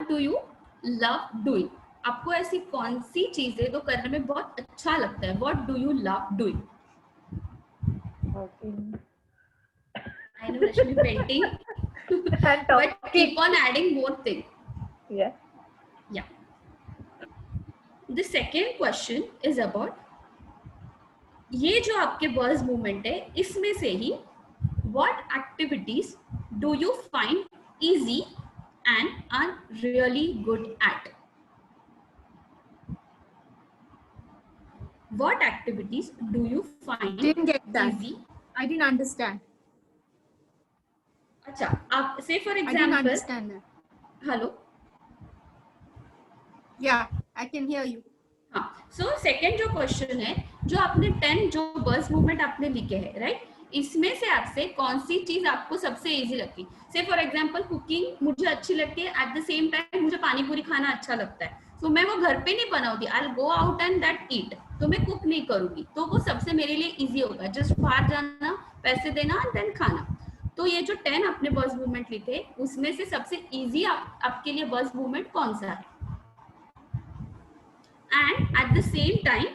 What do you love doing? आपको ऐसी कौन सी चीजें तो करने में बहुत अच्छा लगता है? What do you love doing? I know Rashmi, painting. But keep on adding more things. Yeah. Yeah. The second question is about ये जो आपके बर्स मूवमेंट है, इसमें से ही what activities do you find easy and are really good at? What activities do you find Didn't get that. easy? I didn't understand. अच्छा, आप say for I didn't example. understand that. Hello. Yeah, I can hear you. हाँ, so second जो question है, जो आपने 10 जो बर्स movement आपने लिखे हैं, राइट, इसमें से आपसे कौन सी चीज आपको सबसे इजी लगती है? से फॉर एग्जांपल कुकिंग मुझे अच्छी लगती है, एट द सेम टाइम मुझे पानी पूरी खाना अच्छा लगता है, तो मैं वो घर पे नहीं बनाऊंगी, I will go out and that ईट, तो मैं कुक नहीं करूंगी, तो वो सबसे मेरे लिए इजी होगा, जस्ट बाहर जाना, पैसे देना एंड देन खाना। तो ये जो 10 आपने बर्स मूवमेंट लिखे, उसमें से सबसे इजी आपके लिए बर्स मूवमेंट कौन सा है? And at the same time,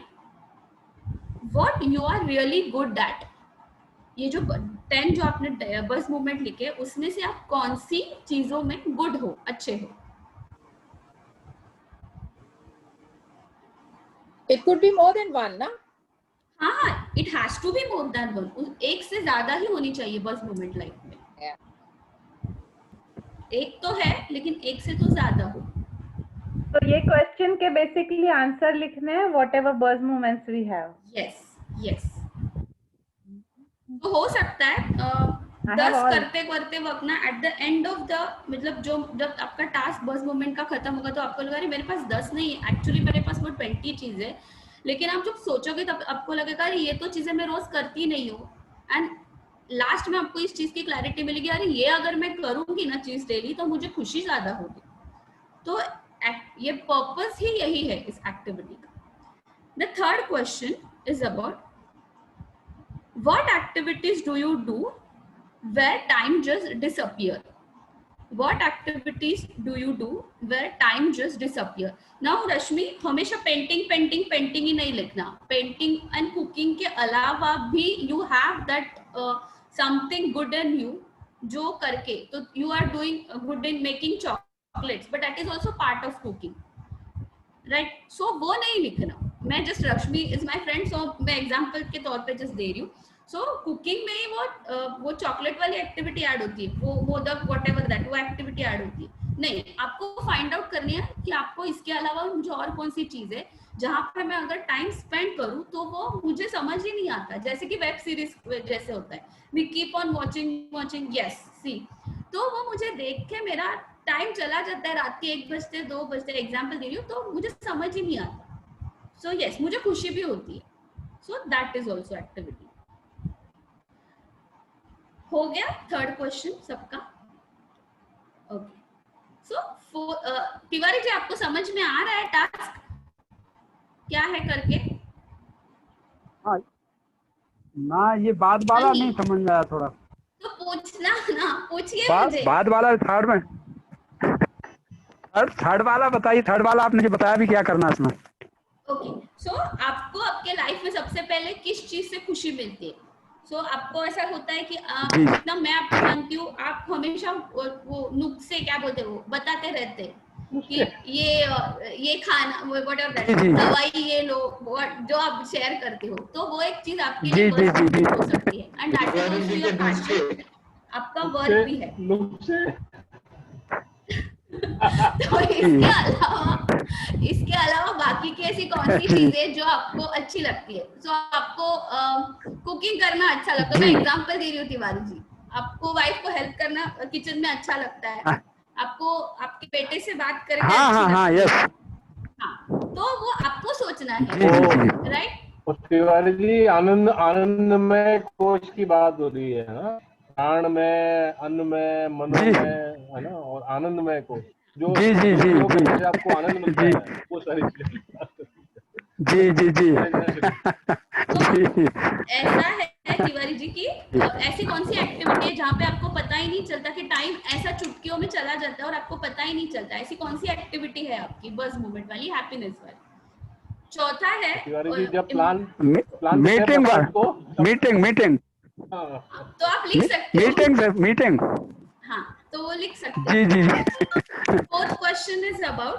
what you are really good at? ये जो 10 जो आपने बस मूवमेंट लिखे, उसमें से आप कौन सी चीजों में गुड हो, अच्छे हो? It could be more than one, ना? हाँ, it has to be more than one. एक से ज्यादा ही होनी चाहिए बस मूवमेंट लाइफ में। Yeah. एक तो है, लेकिन एक से तो ज्यादा हो। तो ये क्वेश्चन के बेसिकली आंसर लिखने हैं whatever bliss movements we have. Yes. तो हो सकता है 10 करते करते वक्त ना, at the end of the, मतलब जब आपका टास्क बर्स मूवमेंट का खत्म होगा, तो आपको लगेगा मेरे पास 10 नहीं है, एक्चुअली मेरे पास वो 20 चीजें है, लेकिन आप जब सोचोगे तब आपको लगेगा अरे ये तो चीजें मैं रोज करती नहीं हूँ, एंड लास्ट में आपको इस चीज की क्लैरिटी मिलेगी, अरे ये अगर मैं करूंगी ना चीज डेली, तो मुझे खुशी ज्यादा होगी। तो ये पर्पस ही यही है इस एक्टिविटी का। The third question is about what activities do you do where time just disappear? What activities do you do where time just disappear? Now Rashmi, हमेशा पेंटिंग ही नहीं लिखना, पेंटिंग एंड कुकिंग के अलावा भी you have that something good in you, जो करके तो you are doing good in making chocolates, but that is also part of cooking, right? So वो नहीं लिखना, मैं just Rashmi is my friend, so मैं एग्जांपल के तौर पे जस्ट दे रही हूँ। सो कुकिंग में ही वो चॉकलेट वाली एक्टिविटी ऐड होती है, वो मोदक व्हाटएवर दैट, वो एक्टिविटी ऐड होती है। नहीं, आपको फाइंड आउट करनी है कि आपको इसके अलावा मुझे और कौन सी चीज है जहां पे मैं अगर टाइम स्पेंड करूं तो वो मुझे समझ ही नहीं आता, जैसे कि वेब सीरीज जैसे होता है, we keep on watching, yes see, तो वो मुझे देख के मेरा टाइम चला जाता है, रात के 1 बजते 2 बजते, एग्जाम्पल दे रही हूँ, तो मुझे समझ ही नहीं आता। सो यस, मुझे खुशी भी होती है, so that is also activity. हो गया थर्ड क्वेश्चन सबका? ओके, सो तिवारी जी, आपको समझ में आ रहा है टास्क क्या है करके? ना, ये बाद वाला नहीं समझ में आया थोड़ा, तो पूछना ना, पूछिए मुझे। बाद वाला थर्ड में, थर्ड वाला बताइए, थर्ड वाला आपने जो बताया भी क्या करना है इसमें? ओके, सो आपको आपके लाइफ में सबसे पहले किस चीज से खुशी मिलती है? सो आपको ऐसा होता है कि ना, मैं आपको जानती हूँ, आप हमेशा वो नुक्से क्या बोलते हैं वो बताते रहते हैं कि ये खाना, व्हाटएवर दैट, दवाई ये लो, जो आप शेयर करते हो, तो वो एक चीज आपके लिए वर्क हो सकती है, and that is also your passion, आपका वर्क भी है। तो इसके अलावा बाकी की ऐसी कौन सी चीजें जो आपको अच्छी लगती है? सो आपको कुकिंग करना अच्छा लगता है, मैं एग्जांपल दे रही हूँ तिवारी जी, आपको वाइफ को हेल्प करना किचन में अच्छा लगता है, आपको आपके बेटे से बात करके अच्छी लगती है, तो वो आपको सोचना है, राइट? तिवारी जी, आनंद में कोश की बात हो रही है ना, प्राण में, अन्न में, मनो में, है ना, और आनंद में कोश, जो जी आपको आनंद मिलता है, वो सारी चीजें। जी ऐसा है है तिवारी जी की ऐसी कौन सी एक्टिविटी है जहाँ पे आपको पता ही नहीं चलता कि टाइम ऐसा चुटकियों में चला जाता है और आपको पता ही नहीं चलता? ऐसी कौन सी एक्टिविटी है आपकी बस मूवमेंट वाली, हैप्पीनेस वाली? चौथा है तिवारी जी जब प्लान मीटिंग मीटिंग तो आप लिख सकते हो मीटिंग हाँ, तो वो लिख सकते हैं। जी fourth question is about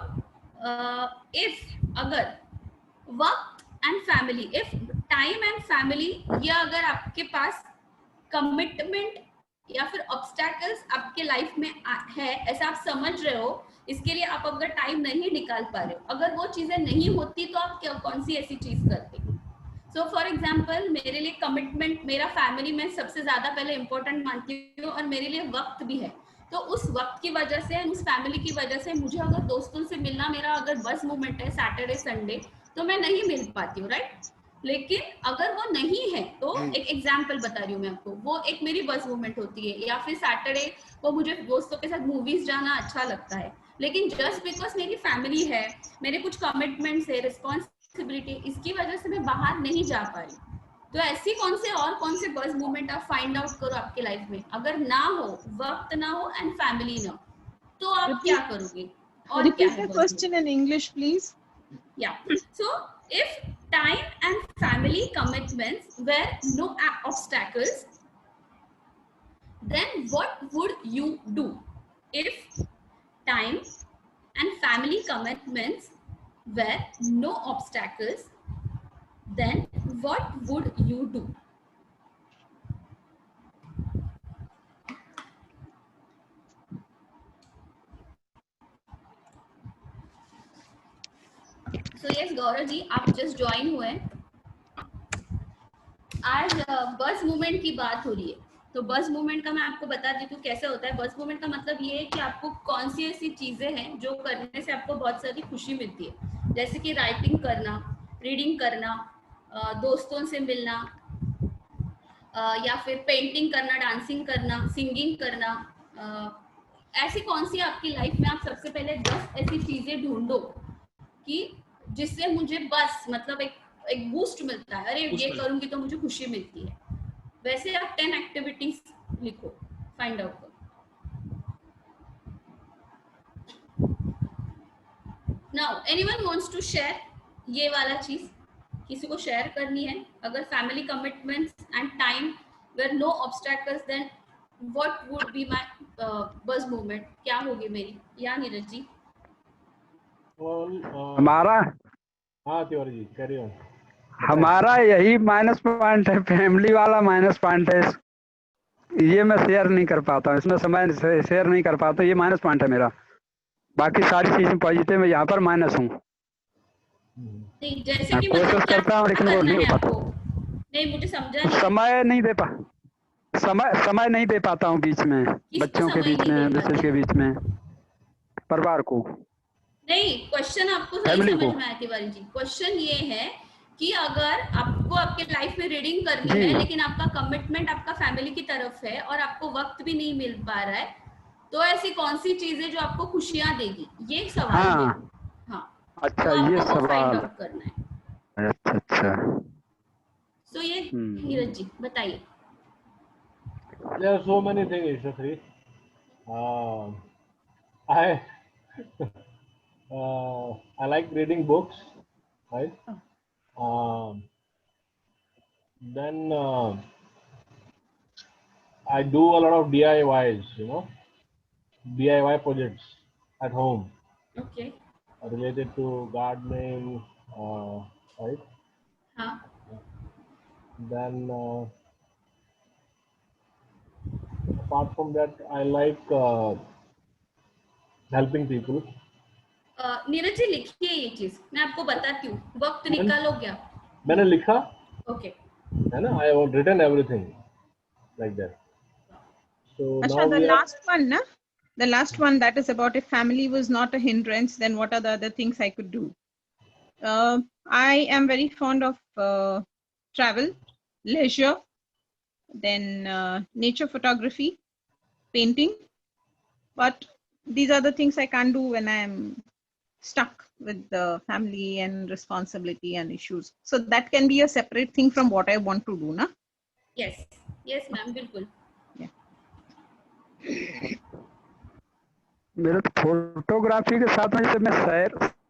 if अगर वक्त and family, if time and family, या अगर आपके पास कमिटमेंट या फिर ऑब्स्टैकल्स आपके लाइफ में है, ऐसा आप समझ रहे हो, इसके लिए आप अगर टाइम नहीं निकाल पा रहे हो, अगर वो चीजें नहीं होती तो आप क्या कौन सी ऐसी चीज करते? सो फॉर एग्जाम्पल मेरे लिए कमिटमेंट, मेरा फैमिली में सबसे ज्यादा पहले इंपॉर्टेंट मानती हूँ और मेरे लिए वक्त भी है। तो उस वक्त की वजह से, उस फैमिली की वजह से मुझे अगर दोस्तों से मिलना, मेरा अगर बस मूवमेंट है सैटरडे संडे, तो मैं नहीं मिल पाती हूँ, राइट? लेकिन अगर वो नहीं है तो एक एग्जाम्पल बता रही हूँ मैं आपको, वो एक मेरी बस मूवमेंट होती है। या फिर सैटरडे को मुझे दोस्तों के साथ मूवीज जाना अच्छा लगता है, लेकिन जस्ट बिकॉज मेरी फैमिली है, मेरे कुछ कमिटमेंट्स है, रिस्पॉन्सिबिलिटी, इसकी वजह से मैं बाहर नहीं जा पा रही। तो ऐसी कौन से बस मूवमेंट आप फाइंड आउट करो आपके लाइफ में, अगर ना हो, वक्त ना हो एंड फैमिली ना हो, तो आप क्या करोगे? और क्या है question in English please? Yeah. So, if time and family commitments were no obstacles, then what would you do? If time and family commitments were no obstacles, then what would you do? So yes, Gaurav ji, आप just join हुए। आज बस movement की बात हो रही है, तो बस मूवमेंट का मैं आपको बता देती हूँ कैसे होता है। बस मूवमेंट का मतलब ये है कि आपको कौन सी ऐसी चीजें हैं जो करने से आपको बहुत सारी खुशी मिलती है, जैसे कि राइटिंग करना, रीडिंग करना, दोस्तों से मिलना, या फिर पेंटिंग करना, डांसिंग करना, सिंगिंग करना। ऐसी कौन सी आपकी लाइफ में, आप सबसे पहले 10 ऐसी चीजें ढूंढो कि जिससे मुझे बस मतलब एक बूस्ट मिलता है, अरे ये करूंगी तो मुझे खुशी मिलती है। वैसे आप 10 एक्टिविटीज लिखो, फाइंड आउट करो। Now anyone wants to share ये वाला चीज? किसी को शेयर करनी है? अगर family commitments and time were no obstacles, then what would be my bliss movement, क्या होगी मेरी? या नीरज जी? हमारा, हाँ तिवारी जी कैरी ऑन। हमारा यही माइनस पॉइंट है, फैमिली वाला माइनस पॉइंट है। ये मैं शेयर नहीं कर पाता हूँ, इसमें समय शेयर नहीं कर पाता, ये माइनस पॉइंट है मेरा। बाकी सारी चीजें पॉजिटिव है, यहाँ पर माइनस हूँ। जैसे कि कोशिश करता हूँ लेकिन वो नहीं हो पाता। नहीं, मुझे समझा नहीं। समय नहीं दे पाता हूँ बीच में, बच्चों के बीच में, मिसेज के बीच में, परिवार को। नहीं, क्वेश्चन आपको सही समझ में आया तिवारी जी। क्वेश्चन ये है कि अगर आपको आपके लाइफ में रीडिंग करनी है, लेकिन आपका कमिटमेंट आपका फैमिली की तरफ है और आपको वक्त भी नहीं मिल पा रहा है, तो ऐसी कौन सी चीजें जो आपको खुशियां देगी, ये सवाल है। हाँ, अच्छा, तो ये सवाल फाइंड आउट करना है। अच्छा। सो ये नीरज जी बताइए। There are so many things, Ishwari. I like reading books, right? Then I do a lot of DIYs, DIY projects at home. Okay. Related to gardening, right? हाँ. Then apart from that, I like helping people. Neeraj ji लिखिए ये चीज, मैं आपको बताती हूँ। वक्त निकालोगे आप? मैंने लिखा। Okay. है ना? I have written everything like that. So now the last one, na? The last one, that is about if family was not a hindrance, then what are the other things I could do? I am very fond of travel, leisure, then nature photography, painting. But these are the things I can't do when I am stuck with the family and responsibility and issues. So that can be a separate thing from what I want to do, na? Yes yes ma'am, बिल्कुल। मेरे तो photography के साथ में जैसे मैं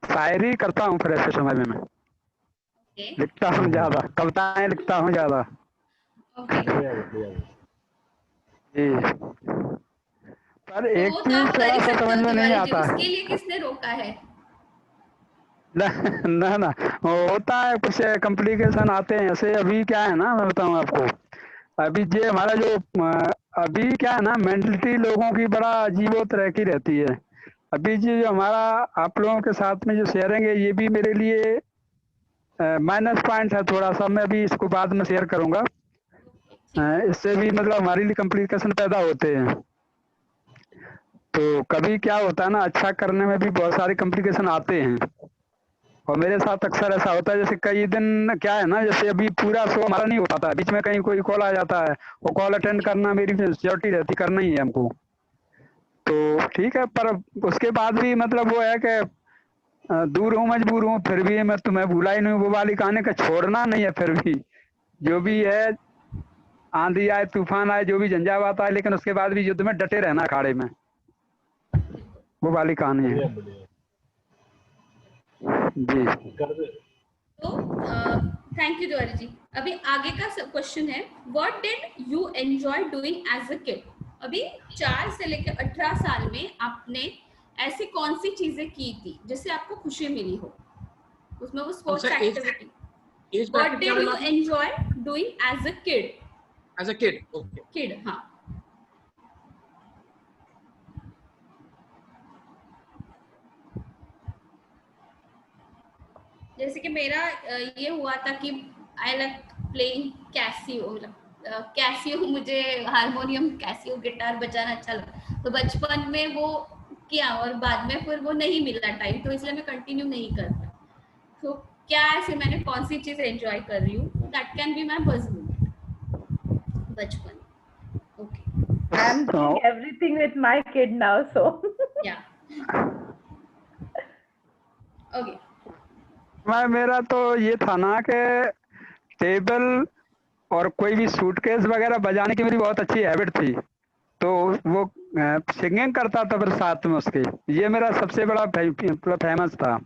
शायरी करता हूँ, फिर ऐसे समय में मैं ओके लिखता हूँ ज्यादा, कविताएं लिखता हूँ ज्यादा। ओके। जी, पर तो एक वो तो चीज आप कर थोड़ा ही सा सकते समझ हो में नहीं तिवारी जी, आता उसके है। लिए किसने रोका है? ना वो होता है, कुछ कॉम्प्लिकेशन आते हैं ऐसे। अभी क्या है ना, मैं बताऊँ आपको, अभी ये हमारा जो अभी क्या है ना, मेंटलिटी लोगों की बड़ा अजीबो तरह की रहती है। अभी जो हमारा आप लोगों के साथ में जो शेयरिंग है, ये भी मेरे लिए माइनस पॉइंट है थोड़ा सा। मैं अभी इसको बाद में शेयर करूंगा। इससे भी मतलब हमारे लिए कॉम्प्लिकेशन पैदा होते हैं। तो कभी क्या होता है ना, अच्छा करने में भी बहुत सारे कॉम्प्लिकेशन आते हैं, और मेरे साथ अक्सर ऐसा होता है। जैसे कई दिन क्या है ना, जैसे अभी पूरा शो हमारा नहीं हो पाता, बीच में कहीं कोई कॉल आ जाता है, वो कॉल अटेंड करना मेरी सिक्योरिटी रहती, करना ही है हमको। तो ठीक है, पर उसके बाद भी मतलब वो है कि दूर हूँ मजबूर हूँ, फिर भी मैं तुम्हें भूला ही नहीं, वो वाली कहानी का छोड़ना नहीं है। फिर भी जो भी है, आंधी आए तूफान आए, जो भी झंझावात आए, लेकिन उसके बाद भी युद्ध में डटे रहना अखाड़े में, वो वाली कहानी है। जी तो थैंक यू तिवारी जी। अभी आगे का क्वेश्चन है, what did you enjoy doing as a kid? अभी 4 से लेकर 18 साल में आपने ऐसी कौन सी चीजें की थी जिससे आपको खुशी मिली हो? उसमें वो sports activity. What did you enjoy doing as a kid? As a kid, okay. Kid, हाँ। जैसे कि मेरा ये हुआ था कि I like playing Casio. Casio, मुझे हारमोनियम, कैसियो, गिटार बजाना अच्छा लगा, तो बचपन में वो किया, और बाद में फिर वो नहीं मिला टाइम, तो इसलिए मैं कंटिन्यू नहीं कर पाई। तो क्या ऐसे मैंने कौन सी चीज एंजॉय कर रही हूँ, that can be my buzz moment, बचपन। Okay, I'm doing everything with my kid now, so या ओके। मेरा तो ये था ना कि टेबल और कोई भी सूटकेस वगैरह बजाने की मेरी बहुत अच्छी हैबिट थी। तो वो सिंगिंग करता था फिर साथ में उसके, ये मेरा सबसे बड़ा फेमस था।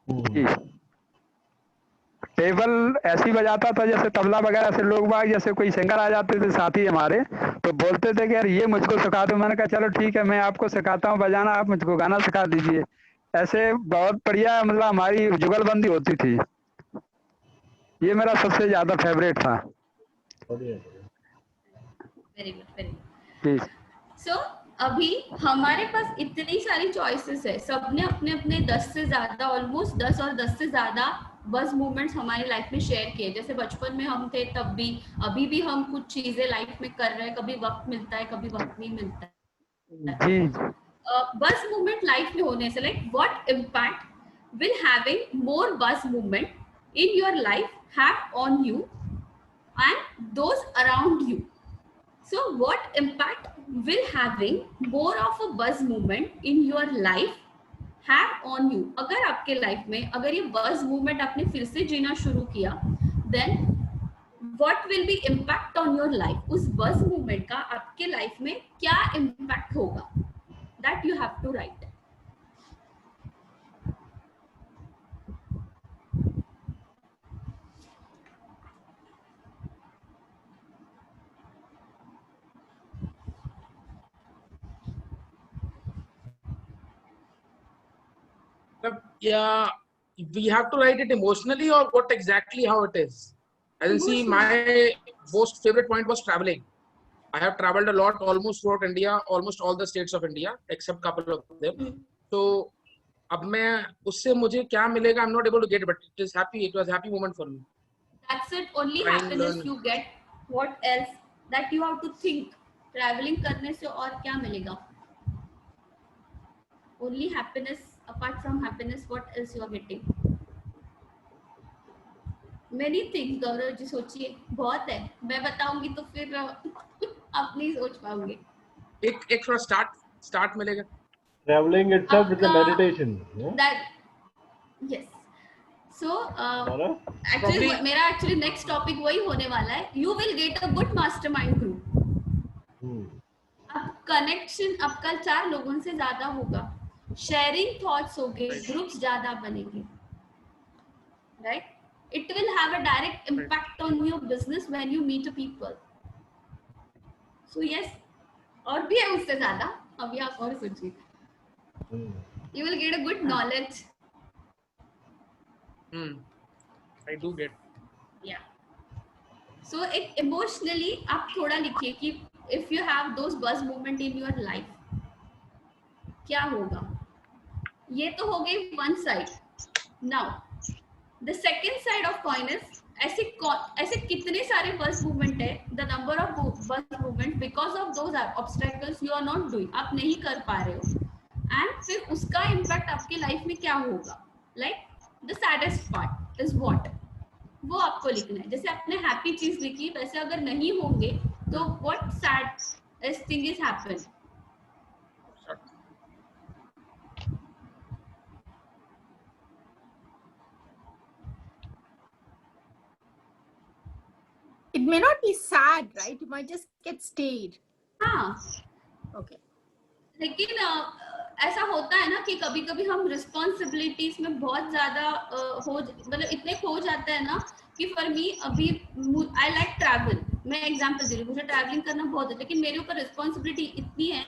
जी, टेबल ऐसी बजाता था जैसे तबला वगैरह से लोग बाग, जैसे कोई सिंगर आ जाते थे साथी हमारे, तो बोलते थे कि यार ये मुझको सिखा दो। मैंने कहा चलो ठीक है, मैं आपको सिखाता हूँ बजाना, आप मुझको गाना सिखा दीजिए। ऐसे बहुत बढ़िया मतलब हमारी जुगलबंदी होती थी। ये मेरा सबसे ज्यादा फेवरेट था। Very good, very good. Please. So अभी हमारे पास इतनी सारी चॉइसेस है, सबने अपने अपने 10 से ज्यादा, ऑलमोस्ट 10 और 10 से ज्यादा बस मोमेंट्स हमारी लाइफ में शेयर किए। जैसे बचपन में हम थे तब भी, अभी भी हम कुछ चीजें लाइफ में कर रहे हैं, कभी वक्त मिलता है, कभी वक्त नहीं मिलता है। जी बस मूवमेंट लाइफ में होने से, like what impact will having more buzz movement in your life have on you and those around you? So what impact will having more of a buzz movement in your life have on you? अगर आपके life में अगर ये buzz movement आपने फिर से जीना शुरू किया, then what will be impact on your life? उस buzz movement का आपके लाइफ में क्या impact होगा? That you have to write. Yeah, we have to write it emotionally, or what exactly how it is? As in, see, my most favorite point was traveling. I have traveled a lot, almost throughout India, almost all the states of India, except couple of them. So, अब मैं उससे मुझे क्या मिलेगा? I'm not able to get it, but it is happy. It was a happy moment for me. That's it. Only Trying, happiness learning. you get. What else? That you have to think. Traveling करने से और क्या मिलेगा? Only happiness. Apart from happiness, what else you are getting? Many things, Gaurav ji, सोचिए, बहुत है। मैं बताऊंगी तो फिर आप नहीं सोच पाओगे। एक थोड़ा start मिलेगा। Traveling itself is a meditation. Yeah? That yes. So Bolo? actually Probably- मेरा actually next topic वही होने वाला है. You will get a good mastermind group. अब कनेक्शन आपका 4 लोगों से ज्यादा होगा, शेयरिंग थॉट्स होंगे, ग्रुप्स ज्यादा बनेंगे, right? It will have a direct impact on your business when you meet people. So yes, और भी है उससे ज्यादा, अभी आप और सोचिए. You will get a good knowledge. I do get. Yeah. So एक emotionally आप थोड़ा लिखिए कि if you have those buzz moment in your life, क्या होगा? ये तो हो गई one side. Now, the second side of coin is ऐसे कितने सारे buzz movement है, the number of buzz movement because of those obstacles you are not doing, आप नहीं कर पा रहे हो, and फिर उसका impact आपके life में क्या होगा? Like the saddest part is what? वो आपको लिखना है. जैसे आपने हैप्पी चीज लिखी, वैसे अगर नहीं होंगे तो what sad thing is happen? It may not be sad, right? You might just get stayed. हाँ, Okay. लेकिन ऐसा होता है ना कि कभी कभी हम रिस्पॉन्सिबिलिटीज में बहुत ज्यादा मतलब इतने खो जाते हैं ना कि फॉर मी अभी आई लाइक ट्रैवल. मैं एग्जांपल दे रही हूँ, मुझे ट्रैवलिंग करना बहुत है, लेकिन मेरे ऊपर रिस्पॉन्सिबिलिटी इतनी है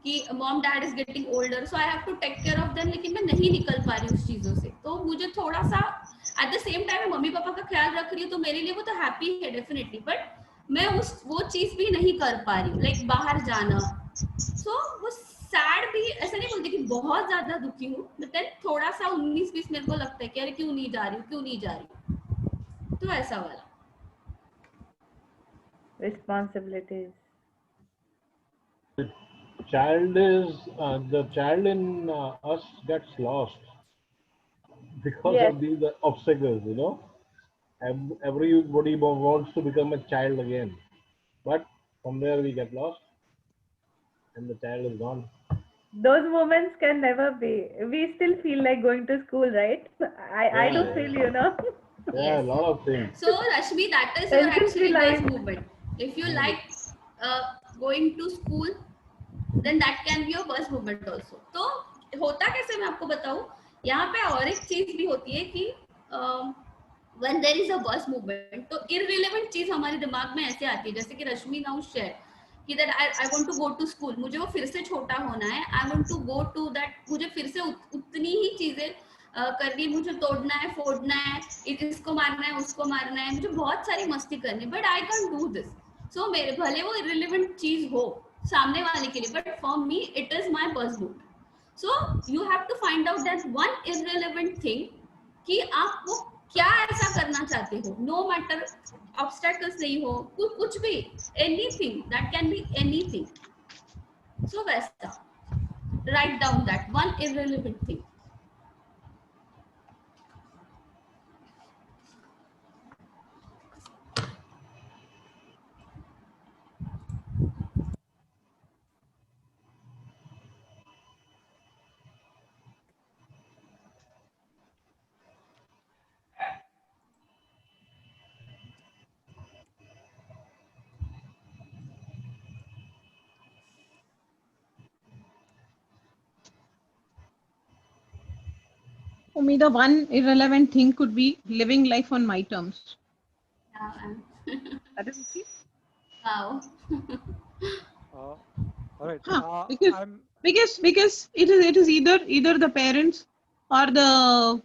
कि mom dad is getting older, so I have to take care of them, लेकिन मैं नहीं निकल पा रही उस चीजों से. तो मुझे थोड़ा सा at the same time mummy papa का ख्याल रख रही हूँ, तो मेरे लिए वो तो हैप्पी है डेफिनेटली, बट मैं वो चीज भी नहीं कर पा रही हूँ, लाइक बाहर जाना. सो वो सैड भी ऐसा नहीं बोलती कि बहुत ज्यादा दुखी हूँ, बट थोड़ा सा 19-20 मेरे को लगता है कि अरे क्यों नहीं जा रही हूँ, तो ऐसा वाला. Responsibilities. The child in us gets lost because Yes. of these obstacles, you know. Everybody wants to become a child again, but from there we get lost and the child is gone. Those moments can never be. We still feel like going to school, right? I do Yeah. feel, you know. Yeah, a lot of things. So Rashmi, that is your Selfish actually life. buzz movement. If you like going to school, then that can be a buzz movement also. तो होता कैसे मैं आपको बताऊं, यहाँ पे और एक चीज भी होती है कि when there is a buzz movement, तो irrelevant चीज हमारे दिमाग में ऐसे आती है, जैसे कि रश्मि now share कि that I want to go to school, मुझे वो फिर से छोटा होना है, I want to go to that, मुझे फिर से उतनी ही चीजें करनी, मुझे तोड़ना है, फोड़ना है, इसको मारना है, उसको मारना है, मुझे बहुत सारी मस्ती करनी, but I can do this. So मेरे भले वो इररिलेवेंट चीज हो सामने वाले के लिए, but for me it is my बuzz movement. So you have to find out that one irrelevant thing कि आप वो क्या ऐसा करना चाहते हो, नो मैटर ऑब्स्टैकल्स नहीं हो, कुछ भी, anything, that can be anything. So वैसा write down that one irrelevant thing. For me, the one irrelevant thing could be living life on my terms. That is okay. Wow. All right. Because it is either the parents or the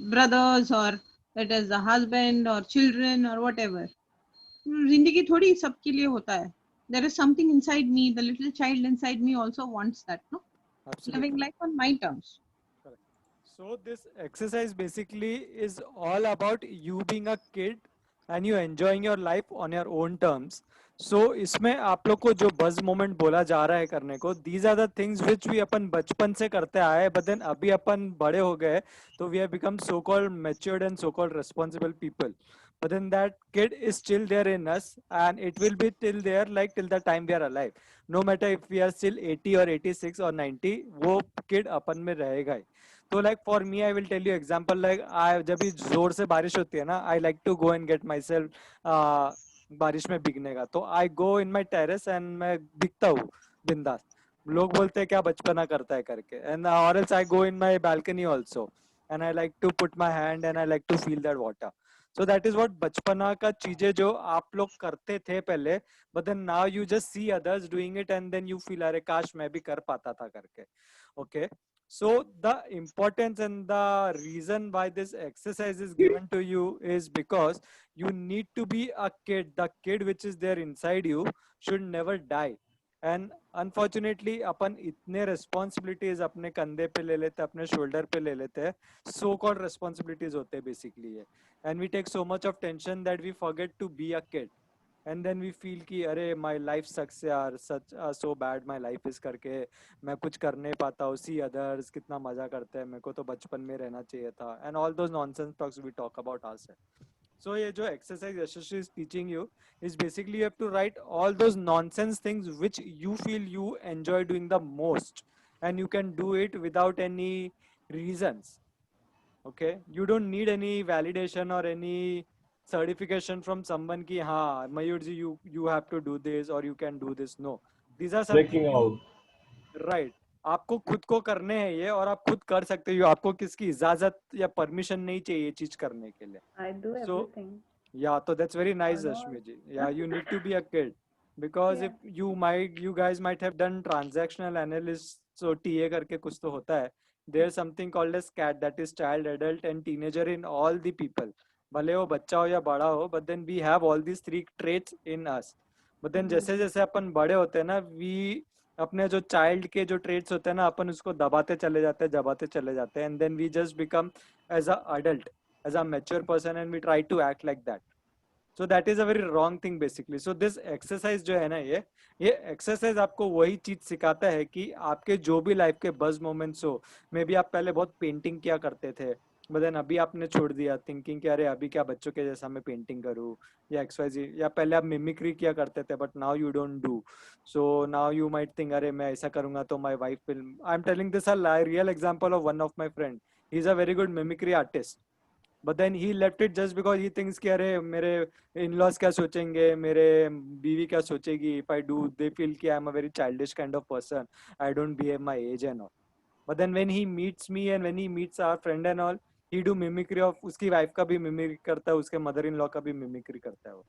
brothers, or it is the husband or children or whatever. जिंदगी थोड़ी सबके लिए होता है. There is something inside me, the little child inside me also wants that, no? Absolutely. Living life on my terms. Correct. So this exercise basically is all about you being a kid and you enjoying your life on your own terms. So इसमें आप लोग को जो buzz moment बोला जा रहा है करने को, these are the things which we अपन बचपन से करते आए, but then अभी अपन बड़े हो गए, तो we have become so-called matured and so-called responsible people. But then that kid is still there in us, and it will be till there like till the time we are alive. No matter if we are still 80 or 86 or 90, वो kid अपन में रहेगा ही. तो like for me I will tell you example like I जब भी जोर से बारिश होती है ना I like to go and get myself बारिश में भीगने का, तो I go in my terrace and मैं भीगता हूँ बिंदास. लोग बोलते हैं क्या बचपना करता है करके, and or else I go in my balcony also and I like to put my hand and I like to feel that water. So that is what बचपना का चीजें जो आप लोग करते थे पहले, but then now you just see others doing it and then you feel अरे काश मैं भी कर पाता था करके. Okay, so the importance and the reason why this exercise is given to you is because you need to be a kid. The kid which is there inside you should never die. And unfortunately अपन इतने responsibilities अपने कंधे पे ले लेते, अपने shoulder पे ले लेते हैं, so called responsibilities होते हैं basically ये, and we take so much of tension that we forget to be a kid. And then we feel कि अरे my life sucks यार, such so bad my life is करके मैं कुछ कर नहीं पाता हूँ, see others कितना मजा करते हैं, मेरे को तो बचपन में रहना चाहिए था, and all those nonsense talks we talk about ourselves. So ये जो exercise Yashasvi is teaching you is basically you have to write all those nonsense things which you feel you enjoy doing the most, and you can do it without any reasons. Okay, you don't need any validation or any certification from someone ki हाँ Mayur ji you have to do this or you can do this. No, these are something Breaking out. right. आपको खुद को करने हैं ये, और आप खुद कर सकते हो, आपको किसकी इजाजत या परमिशन नहीं चाहिए ये चीज करने के लिए. I do So everything. yeah, so that's very nice, no. Rashmi ji. Yeah, you need to be a kid because if you guys might have done transactional analysis, so TA करके कुछ तो होता है. There's something called as CAT, that is child, adult and teenager in all the people. भले वो बच्चा हो या बड़ा हो, but then we have all these three traits in us. But then जैसे जैसे अपन बड़े होते हैं ना, we अपने जो चाइल्ड के जो ट्रेट्स होते हैं ना, अपन उसको दबाते चले जाते हैं, and then we just become as a adult, as a mature person, and we try to act like that. So that is a very wrong thing basically. So this exercise जो है ना, ये exercise आपको वही चीज सिखाता है कि आपके जो भी लाइफ के बज मोमेंट्स हो, मे बी आप पहले बहुत पेंटिंग किया करते थे, but then अभी आपने छोड़ दिया थिंकिंग कि अरे अभी क्या बच्चों के जैसा मैं पेंटिंग करूँ या XYZ, या पहले आप मिमिक्री किया करते थे but now you don't do. So now you might think अरे मैं ऐसा करूंगा तो my wife will. I am telling this a real example of one of my friend. He is a very good mimicry artist, but then he left it just because he thinks कि अरे मेरे in-laws क्या सोचेंगे, मेरे बीवी क्या सोचेगी, if I do they feel कि I am a very childish kind of person, I don't behave my age and all. But then when he meets me and when he meets our friend and all, he do mimicry of उसकी wife का भी mimicry करता है, उसके mother-in-law का भी mimicry करता है वो.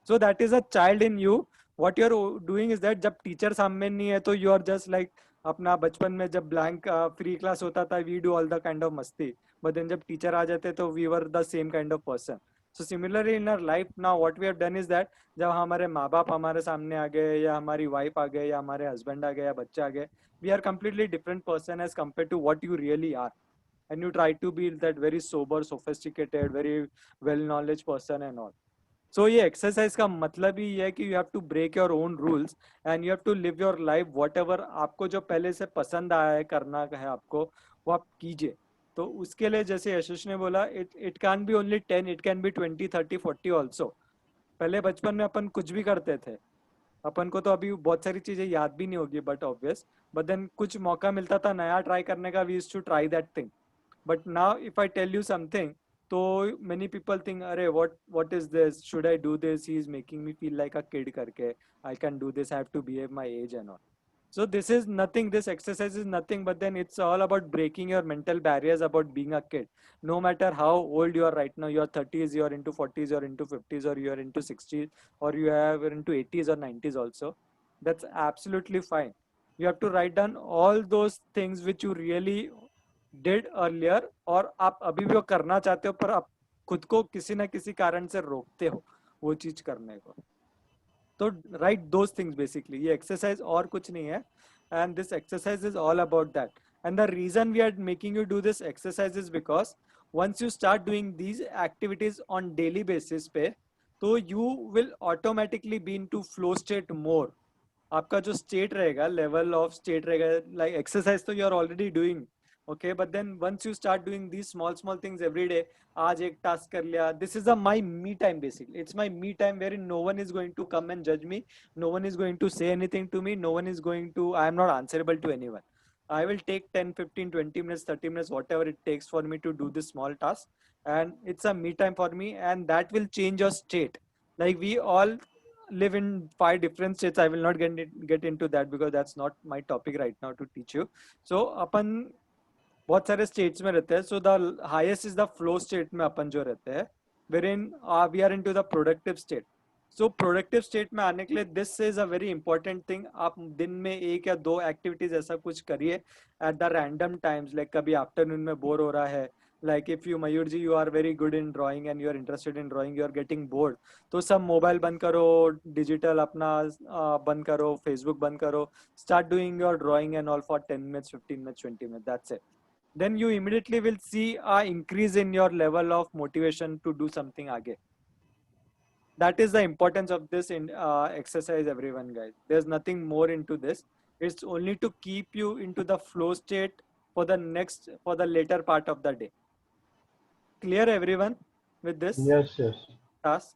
So that is a child in you. What you are doing is that जब teacher सामने नहीं है तो you are just like अपना बचपन में जब blank free class होता था, we do all the kind of मस्ती, but then जब teacher आ जाते तो we were the same kind of person. So similarly in our life now what we have done is that जब हमारे माँ बाप हमारे सामने आ गए या हमारी wife आ गए या हमारे husband आ गए या बच्चा आ गए, we are completely different person as compared to what you really are, and you try to be that very sober, sophisticated, very well knowledge person and all. So ये exercise का मतलब ही ये है कि you have to break your own rules and you have to live your life whatever आपको जो पहले से पसंद आया है करना है आपको, वो आप कीजिए. तो उसके लिए जैसे यशस ने बोला, it can't be only 10, it can be 20, 30, 40 also. पहले बचपन में अपन कुछ भी करते थे, अपन को तो अभी बहुत सारी चीजें याद भी नहीं होगी बट ऑब्वियस, बट देन कुछ मौका मिलता था नया ट्राई करने का, we used to try that thing. But now if I tell you something, तो many people think अरे what is this, should I do this, he is making me feel like a kid करके, I can do this, I have to behave my age and all. So this is nothing, this exercise is nothing, but then it's all about breaking your mental barriers about being a kid. No matter how old you are right now, you are 30s, you are into 40s, you are into 50s, or you are into 60s, or you are into 80s or 90s also. That's absolutely fine. You have to write down all those things which you really did earlier, और आप अभी भी वो करना चाहते हो पर आप खुद को किसी ना किसी कारण से रोकते हो वो चीज करने को. तो write those things basically. ये exercise और कुछ नहीं है, and this exercise is all about that. And the reason we are making you do this exercise is because once you start doing these activities on daily basis पे, तो you will automatically be into flow state more. आपका जो state रहेगा, level of state रहेगा, like exercise तो you are already doing, okay, but then once you start doing these small things every day, आज एक task कर लिया, this is a my me time basically. It's my me time wherein no one is going to come and judge me, no one is going to say anything to me, no one is going to, I am not answerable to anyone. I will take 10, 15, 20 minutes, 30 minutes, whatever it takes for me to do this small task. And it's a me time for me, and that will change your state. Like we all live in 5 different states. I will not get into that because that's not my topic right now to teach you. So अपन बहुत सारे states में रहते हैं. So the highest is the flow state में अपन जो रहते हैं, wherein we are into the productive state. So productive state में आने के लिए this is a very important thing. आप दिन में 1 या 2 activities ऐसा कुछ करिए at the random times. Like कभी afternoon में bore हो रहा है, like if you Mayur ji, you are very good in drawing and you are interested in drawing, you are getting bored, तो सब मोबाइल बंद करो, डिजिटल अपना बंद करो, फेसबुक बंद करो, start doing your drawing and all for 10 minutes, 15 minutes, 20 minutes, that's it. Then you immediately will see a increase in your level of motivation to do something आगे. That is the importance of this in exercise, everyone, guys. There's nothing more into this. It's only to keep you into the flow state for the later part of the day. Clear, everyone, with this? Yes. Task?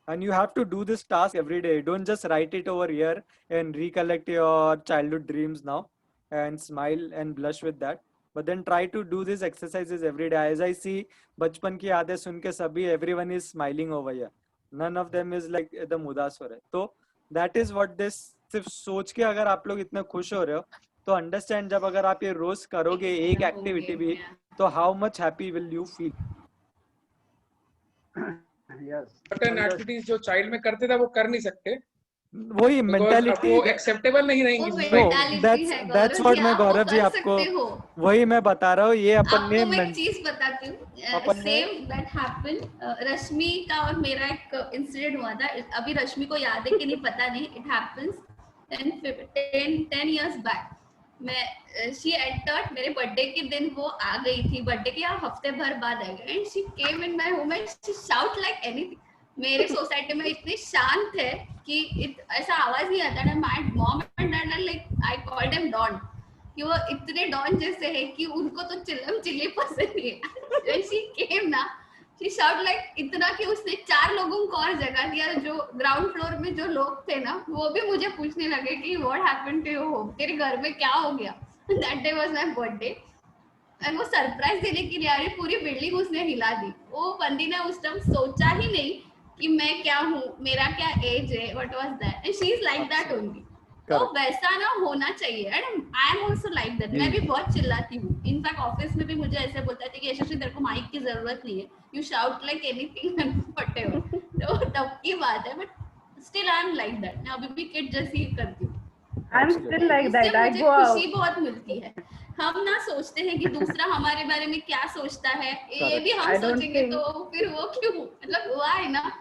And you have to do this task every day. Don't just write it over here and recollect your childhood dreams now and smile and blush with that. But then try to do these exercises every day. As I see, बचपन की यादें सुन के सभी everyone is smiling over here. None of them is like एकदम उदास हो रहे. तो that is what this, सिर्फ सोच के अगर आप लोग इतने खुश हो रहे हो, तो understand जब अगर आप ये रोज करोगे एक activity भी, तो how much happy will you feel? Yes. Certain activities जो child में करते थे वो कर नहीं सकते. वही मेंटालिटी वो एक्सेप्टेबल नहीं रहेंगी. that's what मैं गौरव जी आपको वही मैं बता रहा हूँ. ये अपन ने आपको मैं एक चीज बताती हूँ. Same that happen. रश्मि का और मेरा एक इंसिडेंट हुआ था. अभी रश्मि को याद है कि नहीं पता नहीं. It happens 10 years back. मैं शी एंटर्ड मेरे बर्थडे के दिन. वो आ गई थी बर्थडे के हफ्ते भर बाद आ गई. And she came in my home and she shout like anything. मेरे सोसाइटी में इतनी शांत है कि ऐसा आवाज नहीं आता ना. My mom and dad like I call them Don, कि वो इतने डॉन जैसे है कि उनको तो चिल्लम चिल्ली पसंद है. शी केम ना, शी शाउट लाइक इतना कि उसने 4 लोगों को और जगह दिया. जो ग्राउंड फ्लोर में जो लोग थे ना, वो भी मुझे पूछने लगे कि what happened to your home, तेरे घर में क्या हो गया. That day was my birthday. And वो सरप्राइज देने के लिए आ रही, पूरी बिल्डिंग उसने हिला दी. वो बंदी ने उस टाइम सोचा ही नहीं कि मैं क्या हूँ, मेरा क्या एज है. What was that. And she is like that only. तो वैसा ना होना चाहिए. And I am also like that. मैं भी बहुत चिल्लाती हूँ. इनफैक्ट ऑफिस में भी मुझे ऐसे बोलता है कि यशस्वी तेरे को माइक की जरूरत नहीं है, you shout like anything whatever. तो तब की बात है. But still I am like that. मैं अभी भी किड जैसी करती हूँ. I'm still like that. I मुझे go out. खुशी बहुत मिलती है. हम ना सोचते हैं कि दूसरा हमारे बारे में क्या सोचता है, ये भी हम सोचेंगे तो फिर वो क्यों, मतलब हुआ है ना.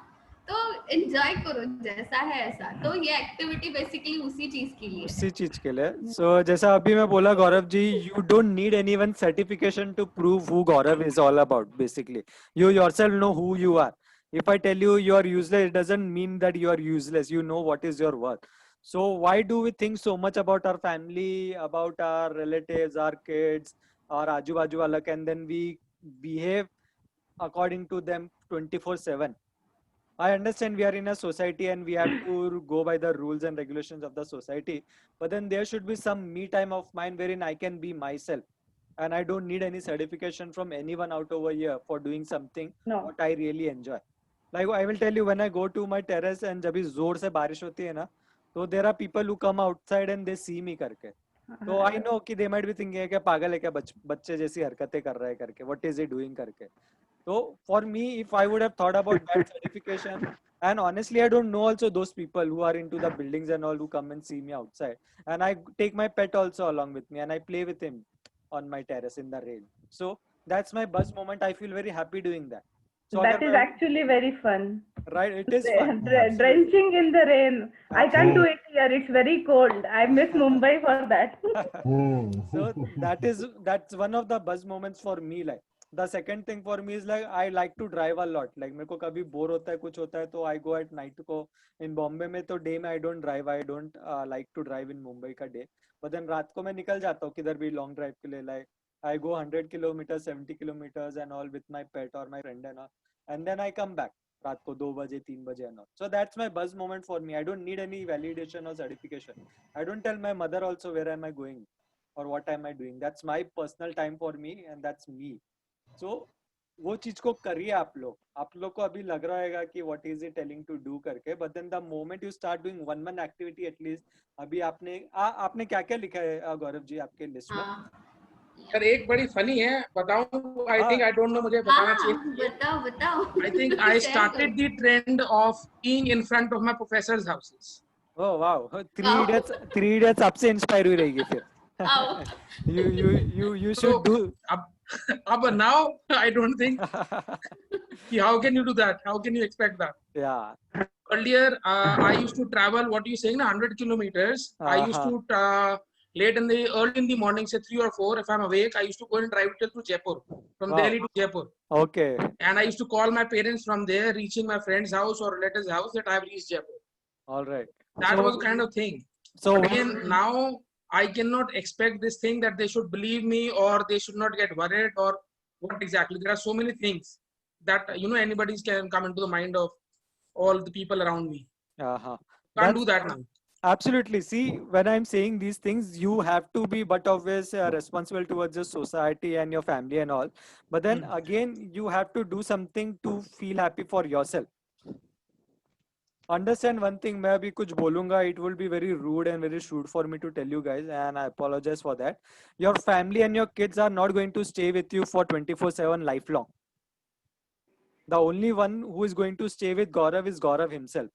तो एंजॉय करो जैसा है ऐसा. तो ये एक्टिविटी बेसिकली उसी चीज के लिए. उसी चीज के लिए. सो जैसा अभी मैं बोला Gaurav ji, you don't need anyone certification to prove who Gaurav is all about. Basically you yourself know who you are. If I tell you you are useless, it doesn't mean that you are useless. You know what is your worth. So why do we think so much about our family, about our relatives, our kids, our आजू बाजू वाला, and then we behave according to them 24/7? I understand we are in a society and we have to go by the rules and regulations of the society, but then there should be some me time of mine wherein I can be myself, and I don't need any certification from anyone out over here for doing something what I really enjoy. Like I will tell you, when I go to my terrace and जब भी जोर से बारिश होती है ना, तो there are people who come outside and they see me करके. तो I know कि they might be thinking क्या पागल है क्या, बच्चे जैसी हरकतें कर रहा है करके, what is he doing करके. So for me, if I would have thought about that certification, and honestly I don't know also those people who are into the buildings and all, who come and see me outside, and I take my pet also along with me and I play with him on my terrace in the rain. So that's my buzz moment. I feel very happy doing that. So that is actually very fun. Right, it is fun. Drenching in the rain. I can't do it here. It's very cold. I miss Mumbai for that. So that's one of the buzz moments for me. Like the second thing for me is like I like to drive a lot. Like मेरे को कभी bore होता है, कुछ होता है, तो I go at night को. In Bombay में तो day में I don't drive. I don't like to drive in Mumbai का day. But then रात को मैं निकल जाता हूँ किधर भी long drive के लिए. Like I go 100 kilometers, 70 kilometers and all with my pet or my friend and all. And then I come back रात को 2 बजे 3 बजे and all. So that's my buzz moment for me. I don't need any validation or certification. I don't tell my mother also where am I going. or what am I doing? That's my personal time for me and that's me. So वो चीज को करिए आप लोग को अभी लग रहा है कि what is he telling to do करके, but then the moment you start doing one activity at least, अभी आपने क्या क्या लिखा है गौरव जी आपके लिस्ट में? सर एक बड़ी फनी है, बताऊं? I think I don't know, मुझे बताना चाहिए। बताओ। I think I started the trend of being in front of my professors houses. Oh wow, three idiots आपसे इंस्पायर हुई रहेगी फिर। you should do अब now I don't think how can you do that? How can you expect that? Yeah. Earlier I used to travel, what you saying, 100 kilometers. I used to early in the morning, say 3 or 4, if I'm awake, I used to go and drive till to Jaipur, from Delhi to Jaipur. Okay. And I used to call my parents from there, reaching my friend's house or relative's house, that I have reached Jaipur. All right. That was kind of thing. So but again, now I cannot expect this thing that they should believe me or they should not get worried or what exactly. There are so many things that, anybody can come into the mind of all the people around me. Can't do that now. Absolutely. See, when I'm saying these things, you have to be but always responsible towards the society and your family and all. But then again, you have to do something to feel happy for yourself. Understand one thing, मैं अभी कुछ बोलूँगा, it will be very rude and very shrewd for me to tell you guys, and I apologize for that. Your family and your kids are not going to stay with you for 24/7 lifelong. The only one who is going to stay with Gaurav is Gaurav himself,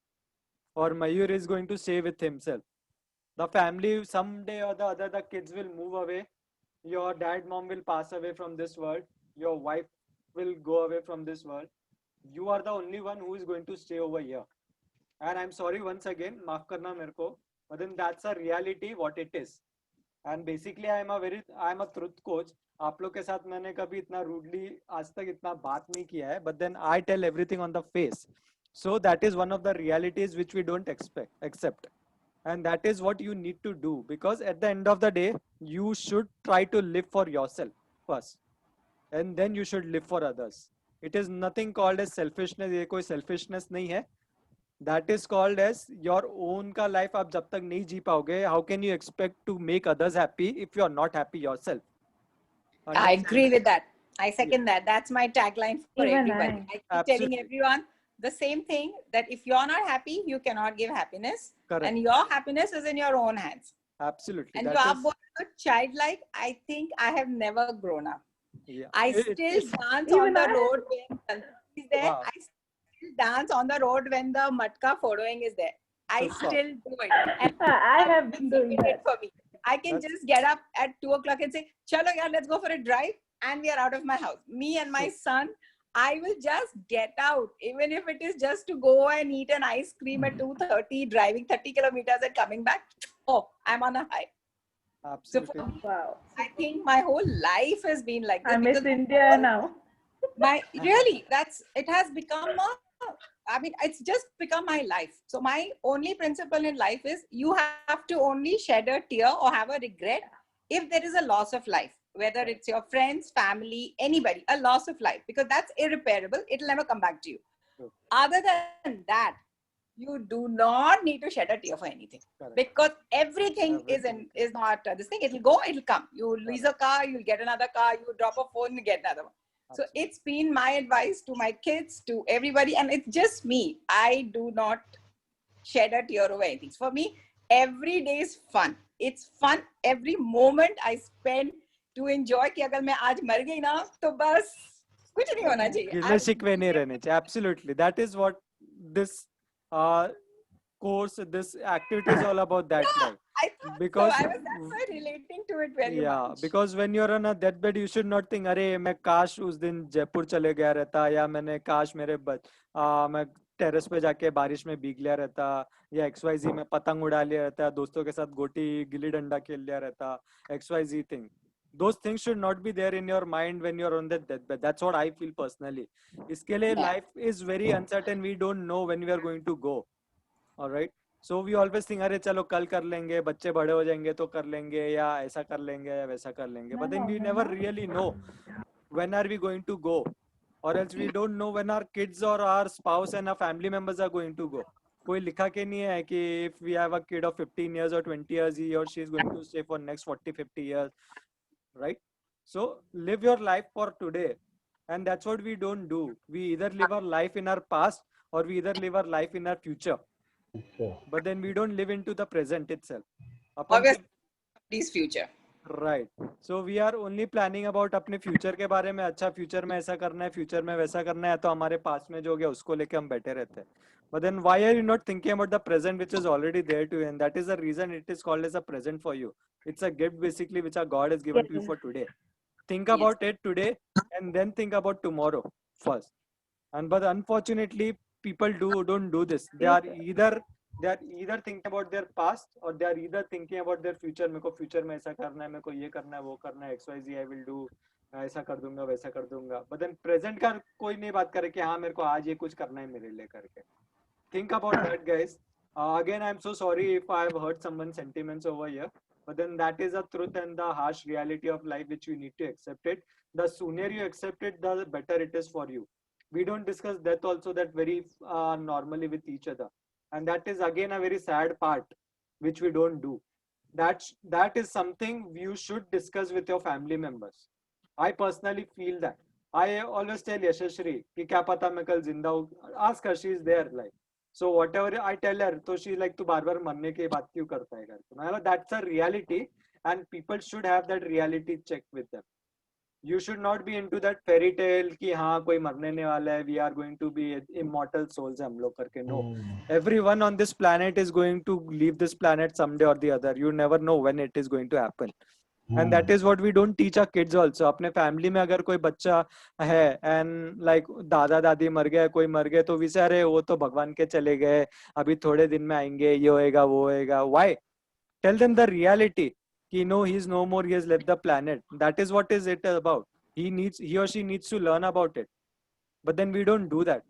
or Mayur is going to stay with himself. The family, someday or the other, the kids will move away. Your dad, mom will pass away from this world. Your wife will go away from this world. You are the only one who is going to stay over here. And I'm sorry once again, माफ करना मेरे को, but then that's a reality what it is. And basically I am a truth coach. आप लोग के साथ मैंने कभी इतना rudely आज तक इतना बात नहीं किया है, but then I tell everything on the face. So that is one of the realities which we don't accept. And that is what you need to do, because at the end of the day, you should try to live for yourself first. And then you should live for others. It is nothing called as selfishness. ये कोई selfishness नहीं है. That is called as your own का life आप जब तक नहीं जी पाओगे, how can you expect to make others happy if you are not happy yourself? I agree with that. I second that. That's my tagline for Even everybody. I keep telling everyone the same thing, that if you're not happy, you cannot give happiness. Correct. And your happiness is in your own hands. Absolutely. And you are childlike. I think I have never grown up. Yeah. I still dance on the road when Tansi is there. I still dance on the road when the matka photoing is there. I still do it. And I have been doing that. For me. I can just get up at 2 o'clock and say, "Chalo yaar, let's go for a drive," and we are out of my house. Me and my son, I will just get out, even if it is just to go and eat an ice cream at 2:30, driving 30 kilometers and coming back. Oh, I'm on a high. Absolutely. So wow. I think my whole life has been like this. I miss India now. Really, it has become it's just become my life. So my only principle in life is you have to only shed a tear or have a regret if there is a loss of life, whether it's your friends, family, anybody, a loss of life, because that's irreparable. It'll never come back to you. Other than that, you do not need to shed a tear for anything. Correct. Because everything is not this thing. It'll go, it'll come. You lease a car, you'll get another car. You drop a phone, you get another one. So it's been my advice to my kids, to everybody, and it's just me. I do not shed a tear over anything. For me, every day is fun. It's fun. Every moment I spend to enjoy. कि अगर मैं आज मर गई ना, तो बस कुछ नहीं होना चाहिए. गिले शिकवे नहीं रहने चाहिए. Absolutely. That is what this course, this activity is all about. That life. Because so. That's why relating to it very much. Because when you're on a deathbed, you should not think, अरे मैं काश उस दिन जयपुर चले गया रहता, या मैंने काश मैं टेरेस पे जाके बारिश में भीग लिया रहता, या XYZ में पतंग उड़ा लिया रहता, दोस्तों के साथ गोटी गिल्ली डंडा खेल लिया रहता, XYZ thing. Those things should not be there in your mind when you're on the deathbed. That's what I feel personally. इसके लिए life is very uncertain. We don't know when we are going to go. All right. So we always think, अरे चलो कल कर लेंगे, बच्चे बड़े हो जाएंगे तो कर लेंगे, या ऐसा कर लेंगे या वैसा कर लेंगे. But then we never really know when are we going to go, or else we don't know when our kids or our spouse and our family members are going to go. कोई लिखा के नहीं है कि if we have a kid of 15 years or 20 years, he or she is going to stay for next 40-50 years, right? So live your life for today, and that's what we don't do. We either live our life in our past or we either live our life in our future, but then we don't live into the present itself. Obviously, this future. Right. So we are only planning about अपने future के बारे में. अच्छा future में ऐसा करना है, future में वैसा करना है, तो हमारे past में जो हो गया उसको लेके हम बैठे रहते हैं. But then why are you not thinking about the present which is already there to you? And that is the reason it is called as a present for you. It's a gift basically which our God has given to you for today. Think about it today and then think about tomorrow first. And but unfortunately people don't do this. They are either thinking about their past or they are either thinking about their future. मेरे को future में ऐसा करना है, मेरे को ये करना है, वो करना है, XYZ I will do, ऐसा कर दूंगा, वैसा कर दूंगा. But then present का कोई नहीं बात करे कि हाँ मेरे को आज ये कुछ करना है मेरे लिए करके. Think about that, guys. Again, I'm so sorry if I've hurt someone's sentiments over here. But then that is a truth and the harsh reality of life which you need to accept it. The sooner you accept it, the better it is for you. We don't discuss death also that very normally with each other. And that is again a very sad part which we don't do. That is something you should discuss with your family members. I personally feel that. I always tell Yashashri कि क्या पता मैं कल जिंदा हूँ. Ask her, she is there like. So whatever I tell her, तो she like तू बार बार मरने की बात क्यों करता है करके. That's a reality and people should have that reality check with them. You should not be into that fairy tale कि हाँ कोई मरने नहीं वाला है, we are going to be immortal souls हम लोग करके. No, everyone on this planet is going to leave this planet someday or the other. You never know when it is going to happen. And that is what we don't teach our kids also. अपने family में अगर कोई बच्चा है and like दादा दादी मर गए, कोई मर गए, तो विचार है वो तो भगवान के चले गए, अभी थोड़े दिन में आएंगे, ये होएगा वो होएगा. Why? Tell them the reality. He no, he's no more. He has left the planet. That is what is it about. He or she needs to learn about it. But then we don't do that.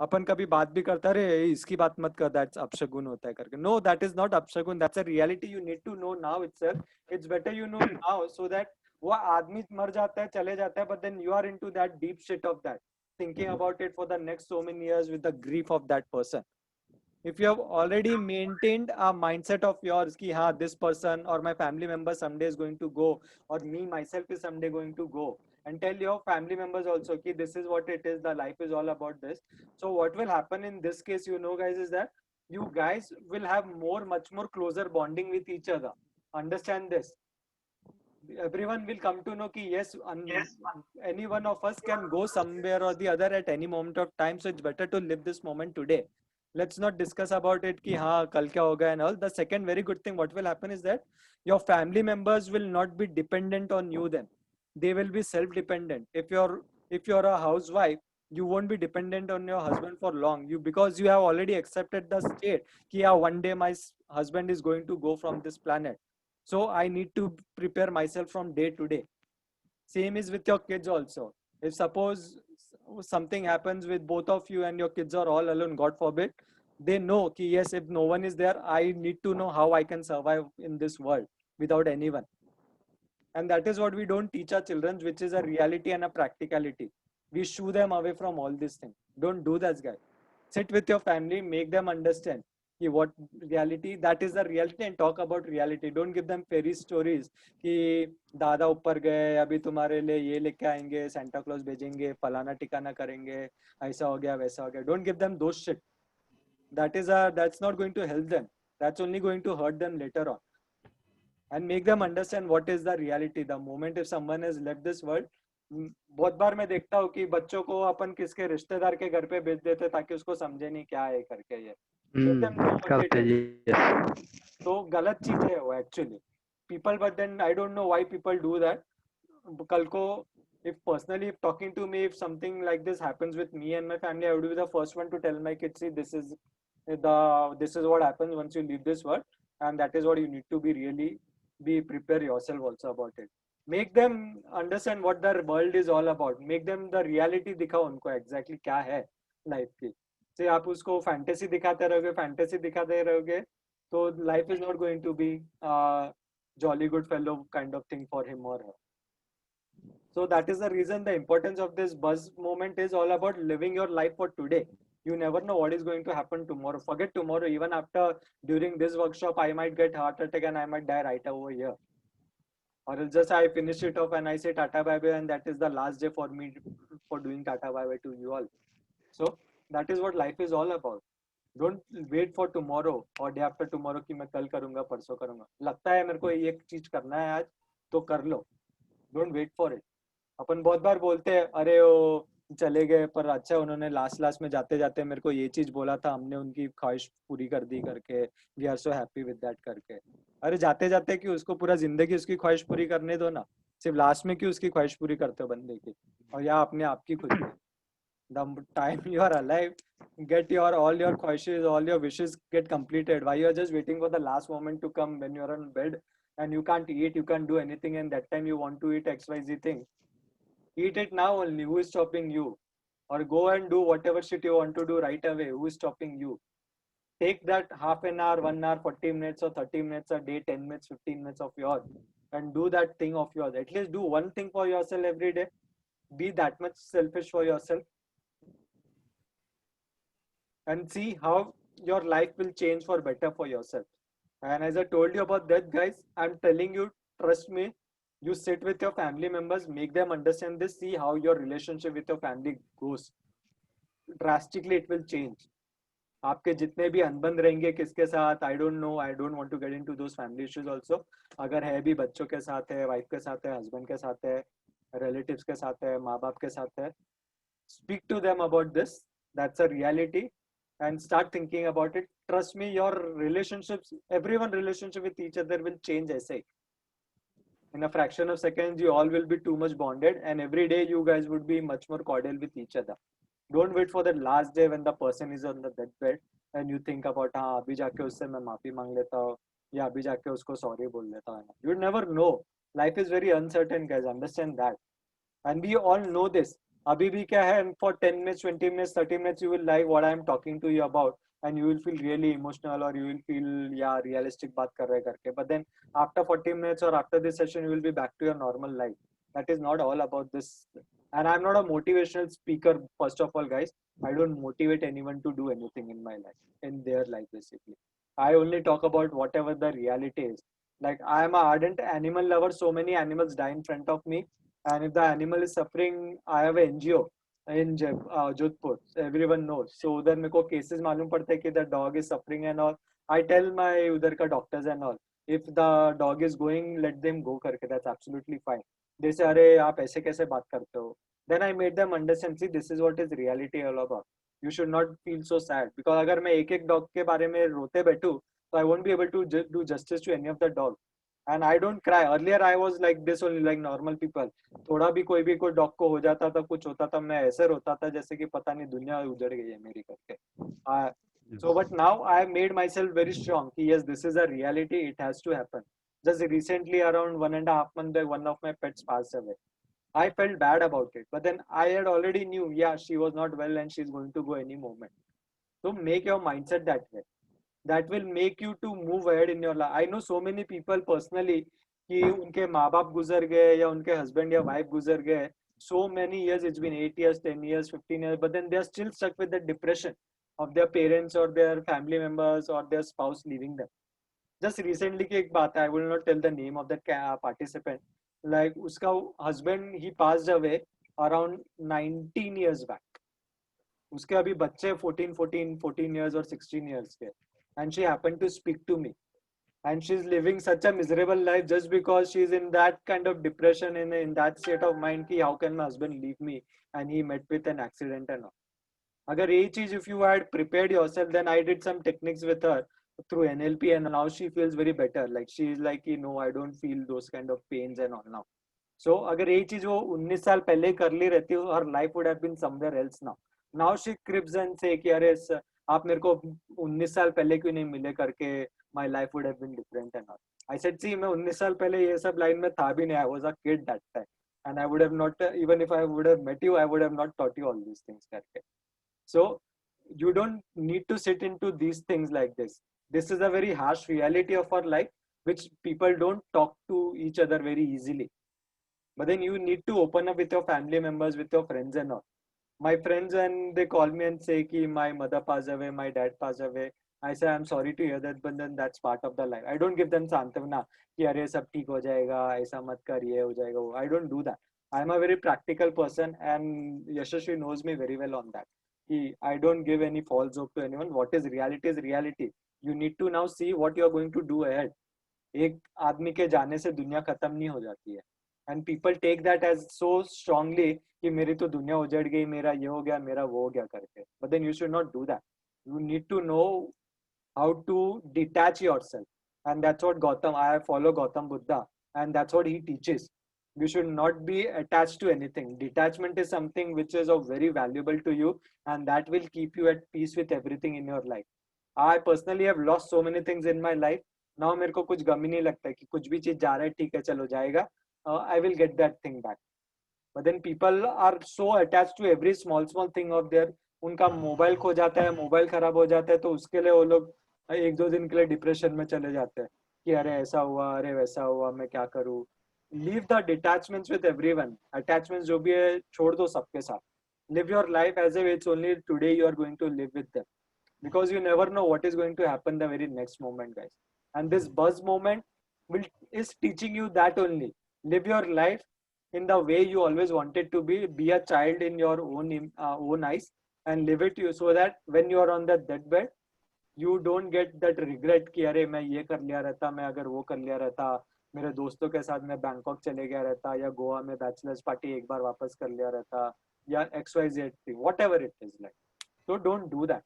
अपन कभी बात भी करता रहे इसकी बात मत कर, that's अपशगुन होता है करके. No, that is not अपशगुन. That's a reality you need to know now itself. It's better you know now so that वो आदमी मर जाता है, चले जाता है, but then you are into that deep shit of that, thinking about it for the next so many years with the grief of that person. If you have already maintained a mindset of yours ki हाँ this person or my family member someday is going to go, or me myself is someday going to go, and tell your family members also ki this is what it is, the life is all about this. So what will happen in this case, you know guys, is that you guys will have much more closer bonding with each other. Understand this. Everyone will come to know ki yes, any one of us can go somewhere or the other at any moment of time. So it's better to live this moment today. Let's not discuss about it ki हाँ कल क्या होगा and all. The second very good thing what will happen is that your family members will not be dependent on you then. They will be self-dependent. If you're a housewife, you won't be dependent on your husband for long. Because you have already accepted the state ki yeah, one day my husband is going to go from this planet. So I need to prepare myself from day to day. Same is with your kids also. If suppose something happens with both of you and your kids are all alone, God forbid, they know ki yes, if no one is there, I need to know how I can survive in this world without anyone. And that is what we don't teach our children, which is a reality and a practicality. We shoo them away from all these things. Don't do that, guys. Sit with your family, make them understand what reality, that is the reality, and talk about reality. Don't give them fairy stories कि दादा ऊपर गए, अभी तुम्हारे लिए ये लेके आएंगे, Santa Claus भेजेंगे, फलाना टिकाना करेंगे, ऐसा हो गया वैसा हो गया. Don't give them those shit. That's not going to help them. That's only going to hurt them later on. And make them understand what is the reality. The moment if someone has left this world, बहुत बार मैं देखता हूँ कि बच्चों को अपन किसके रिश्तेदार के घर पे भेज देते ताकि उसको समझे नहीं क्या है करके ये. तो गलत चीज है वो actually. People, but then I don't know why people do that. कल को if personally talking to me, if something like this happens with me and my family, I would be the first one to tell my kids, see, this is what happens once you leave this world, and that is what you need to be prepare yourself also about it. Make them understand what the world is all about. Make them the reality दिखाओ उनको exactly क्या है life की. से आप उसको fantasy दिखाते रहोगे, तो life is not going to be jolly good fellow kind of thing for him or her. So that is the reason the importance of this buzz moment is all about living your life for today. You never know what is going to happen tomorrow. Forget tomorrow. Even after during this workshop, I might get heart attack and I might die right over here. Or else just I finish it off and I say Tata bye bye, and that is the last day for me for doing Tata bye bye to you all. So that is what life is all about. Don't wait for tomorrow or day after tomorrow कि मैं कल करूँगा परसों करूँगा. लगता है मेरे को ये चीज करना है आज तो कर लो. Don't wait for it. अपन बहुत बार बोलते हैं अरे वो चले गए पर अच्छा उन्होंने लास्ट में जाते जाते मेरे को ये चीज बोला था, हमने उनकी ख्वाहिश पूरी कर दी करके, we are so happy with that करके. अरे जाते जाते कि उसको पूरा जिंदगी उसकी ख्वाहिश पूरी करने दो ना, सिर्फ लास्ट में क्यों उसकी ख्वाहिश पूरी करते हो बंदे की, और या अपने आप की खुद की. The time you are alive, get all your khwahishes, all your wishes get completed. Why you are just waiting for the last moment to come when you are on bed and you can't eat, you can't do anything, and that time you want to eat XYZ thing. Eat it now only. Who is stopping you? Or go and do whatever shit you want to do right away. Who is stopping you? Take that half an hour, 1 hour, 40 minutes or 30 minutes a day, 10 minutes, 15 minutes of yours, and do that thing of yours. At least do one thing for yourself every day. Be that much selfish for yourself. And see how your life will change for better for yourself. And as I told you about that, guys, I'm telling you, trust me, you sit with your family members, make them understand this, see how your relationship with your family goes. Drastically, it will change. आपके जितने भी अनबन रहेंगे किसके साथ, I don't know, I don't want to get into those family issues also. अगर है भी बच्चों के साथ है, वाइफ के साथ है, हस्बैंड के साथ है, relatives के साथ है, माँ बाप के साथ है, speak to them about this. That's a reality. And start thinking about it. Trust me, your relationships, everyone relationship with each other will change ऐसे. In a fraction of seconds, you all will be too much bonded, and every day you guys would be much more cordial with each other. Don't wait for the last day when the person is on the deathbed and you think about हाँ अभी जाके उससे मैं माफी मांग लेता हूँ या अभी जाके उसको sorry बोल लेता हूँ. You never know. Life is very uncertain, guys. Understand that. And we all know this. अभी भी क्या है, and for 10 minutes, 20 minutes, 30 minutes, you will like what I am talking to you about, and you will feel really emotional, or you will feel yeah realistic बात कर रहे करके. But then after 40 minutes or after this session, you will be back to your normal life. That is not all about this. And I'm not a motivational speaker. First of all, guys, I don't motivate anyone to do anything in my life, in their life basically. I only talk about whatever the reality is. Like I am an ardent animal lover. So many animals die in front of me. And if the animal is suffering, I have an NGO in Jodhpur. Everyone knows. So उधर मेरे को cases मालूम पड़ते हैं कि the dog is suffering and all. I tell my उधर का doctors and all, if the dog is going, let them go करके. That's absolutely fine. They say अरे आप ऐसे कैसे बात करते हो? Then I made them understand. See, this is what is reality all about. You should not feel so sad because अगर मैं एक dog के बारे में रोते बैठूं, so I won't be able to do justice to any of the dogs. And I don't cry. Earlier I was like this only, like normal people. थोड़ा भी कोई dog को हो जाता था, कुछ होता था, मैं ऐसे रोता था जैसे कि पता नहीं दुनिया उजड़ गई है मेरी करके. So but now I have made myself very strong. Yes, this is a reality. It has to happen. Just recently, around 1.5 months back, one of my pets passed away. I felt bad about it, but then I had already knew, yeah, she was not well and she's going to go any moment. So make your mindset that way. That will make you to move ahead in your life. I know so many people personally कि उनके माँ बाप गुजर गए या उनके husband या wife गुजर गए. So many years, it's been 8 years, 10 years, 15 years, but then they are still stuck with the depression of their parents or their family members or their spouse leaving them. Just recently की एक बात है, I will not tell the name of that participant. Like उसका husband, he passed away around 19 years back. उसके अभी बच्चे 14 years or 16 years के. And she happened to speak to me, and she's living such a miserable life just because she's in that kind of depression, in that state of mind ki how can my husband leave me, and he met with an accident and all. Agar ye cheez, if you had prepared yourself, then I did some techniques with her through NLP, and now she feels very better. Like she's like, you know, I don't feel those kind of pains and all now. So agar ye cheez wo 19 साल पहले कर ली रहती, her life would have been somewhere else now. Now she cribs and say कि अरे आप मेरे को 19 साल पहले क्यों नहीं मिले करके, my life would have been different and all. I said, see, मैं 19 साल पहले ये सब लाइन में था भी नहीं. I was a kid that time, and I would have not, even if I would have met you, I would have not taught you all these things करके. So you don't need to sit into these things like this. This is a very harsh reality of our life, which people don't talk to each other very easily. But then you need to open up with your family members, with your friends and all. My friends, when they call me and say कि my mother passed away, my dad passed away, I say I'm sorry to hear that, but then that's part of the life. I don't give them सांत्वना कि अरे सब ठीक हो जाएगा, ऐसा मत कर, ये हो जाएगा वो. I don't do that. I'm a very practical person, and Yashasvi knows me very well on that. I don't give any false hope to anyone. What is reality. You need to now see what you are going to do ahead. एक आदमी के जाने से दुनिया खत्म नहीं हो जाती है. And people take that as so strongly कि मेरी तो दुनिया उजड़ गई, मेरा ये हो गया, मेरा वो हो गया करके. But then you should not do that. You need to know how to detach yourself. And that's what I follow Gautam Buddha, and that's what he teaches. You should not be attached to anything. Detachment is something which is of very valuable to you, and that will keep you at peace with everything in your life. I personally have lost so many things in my life. Now मेरे को कुछ गम ही नहीं लगता कि कुछ भी चीज जा रहा है, ठीक है चलो जाएगा. I will get that thing back. But then people are so attached to every small thing of their. उनका मोबाइल खो जाता है, मोबाइल खराब हो जाता है, तो उसके लिए वो लोग 1-2 दिन के लिए डिप्रेशन में चले जाते हैं कि अरे ऐसा हुआ, अरे वैसा हुआ, मैं क्या करूँ. Leave the detachments with everyone. Attachments जो भी है छोड़ दो सबके साथ. Live your life as if it's only today you are going to live with them, because you never know what is going to happen the very next moment, guys. And this buzz moment is teaching you that only. Live your life in the way you always wanted to be. Be a child in your own eyes, and live it you, so that when you are on the deathbed, you don't get that regret कि अरे मैं ये कर लिया रहता, मैं अगर वो कर लिया रहता, मेरे दोस्तों के साथ मैं बैंकॉक चले गया रहता, या गोवा में बैचलर्स पार्टी एक बार वापस कर लिया रहता, या XYZ thing, whatever it is like. So don't do that,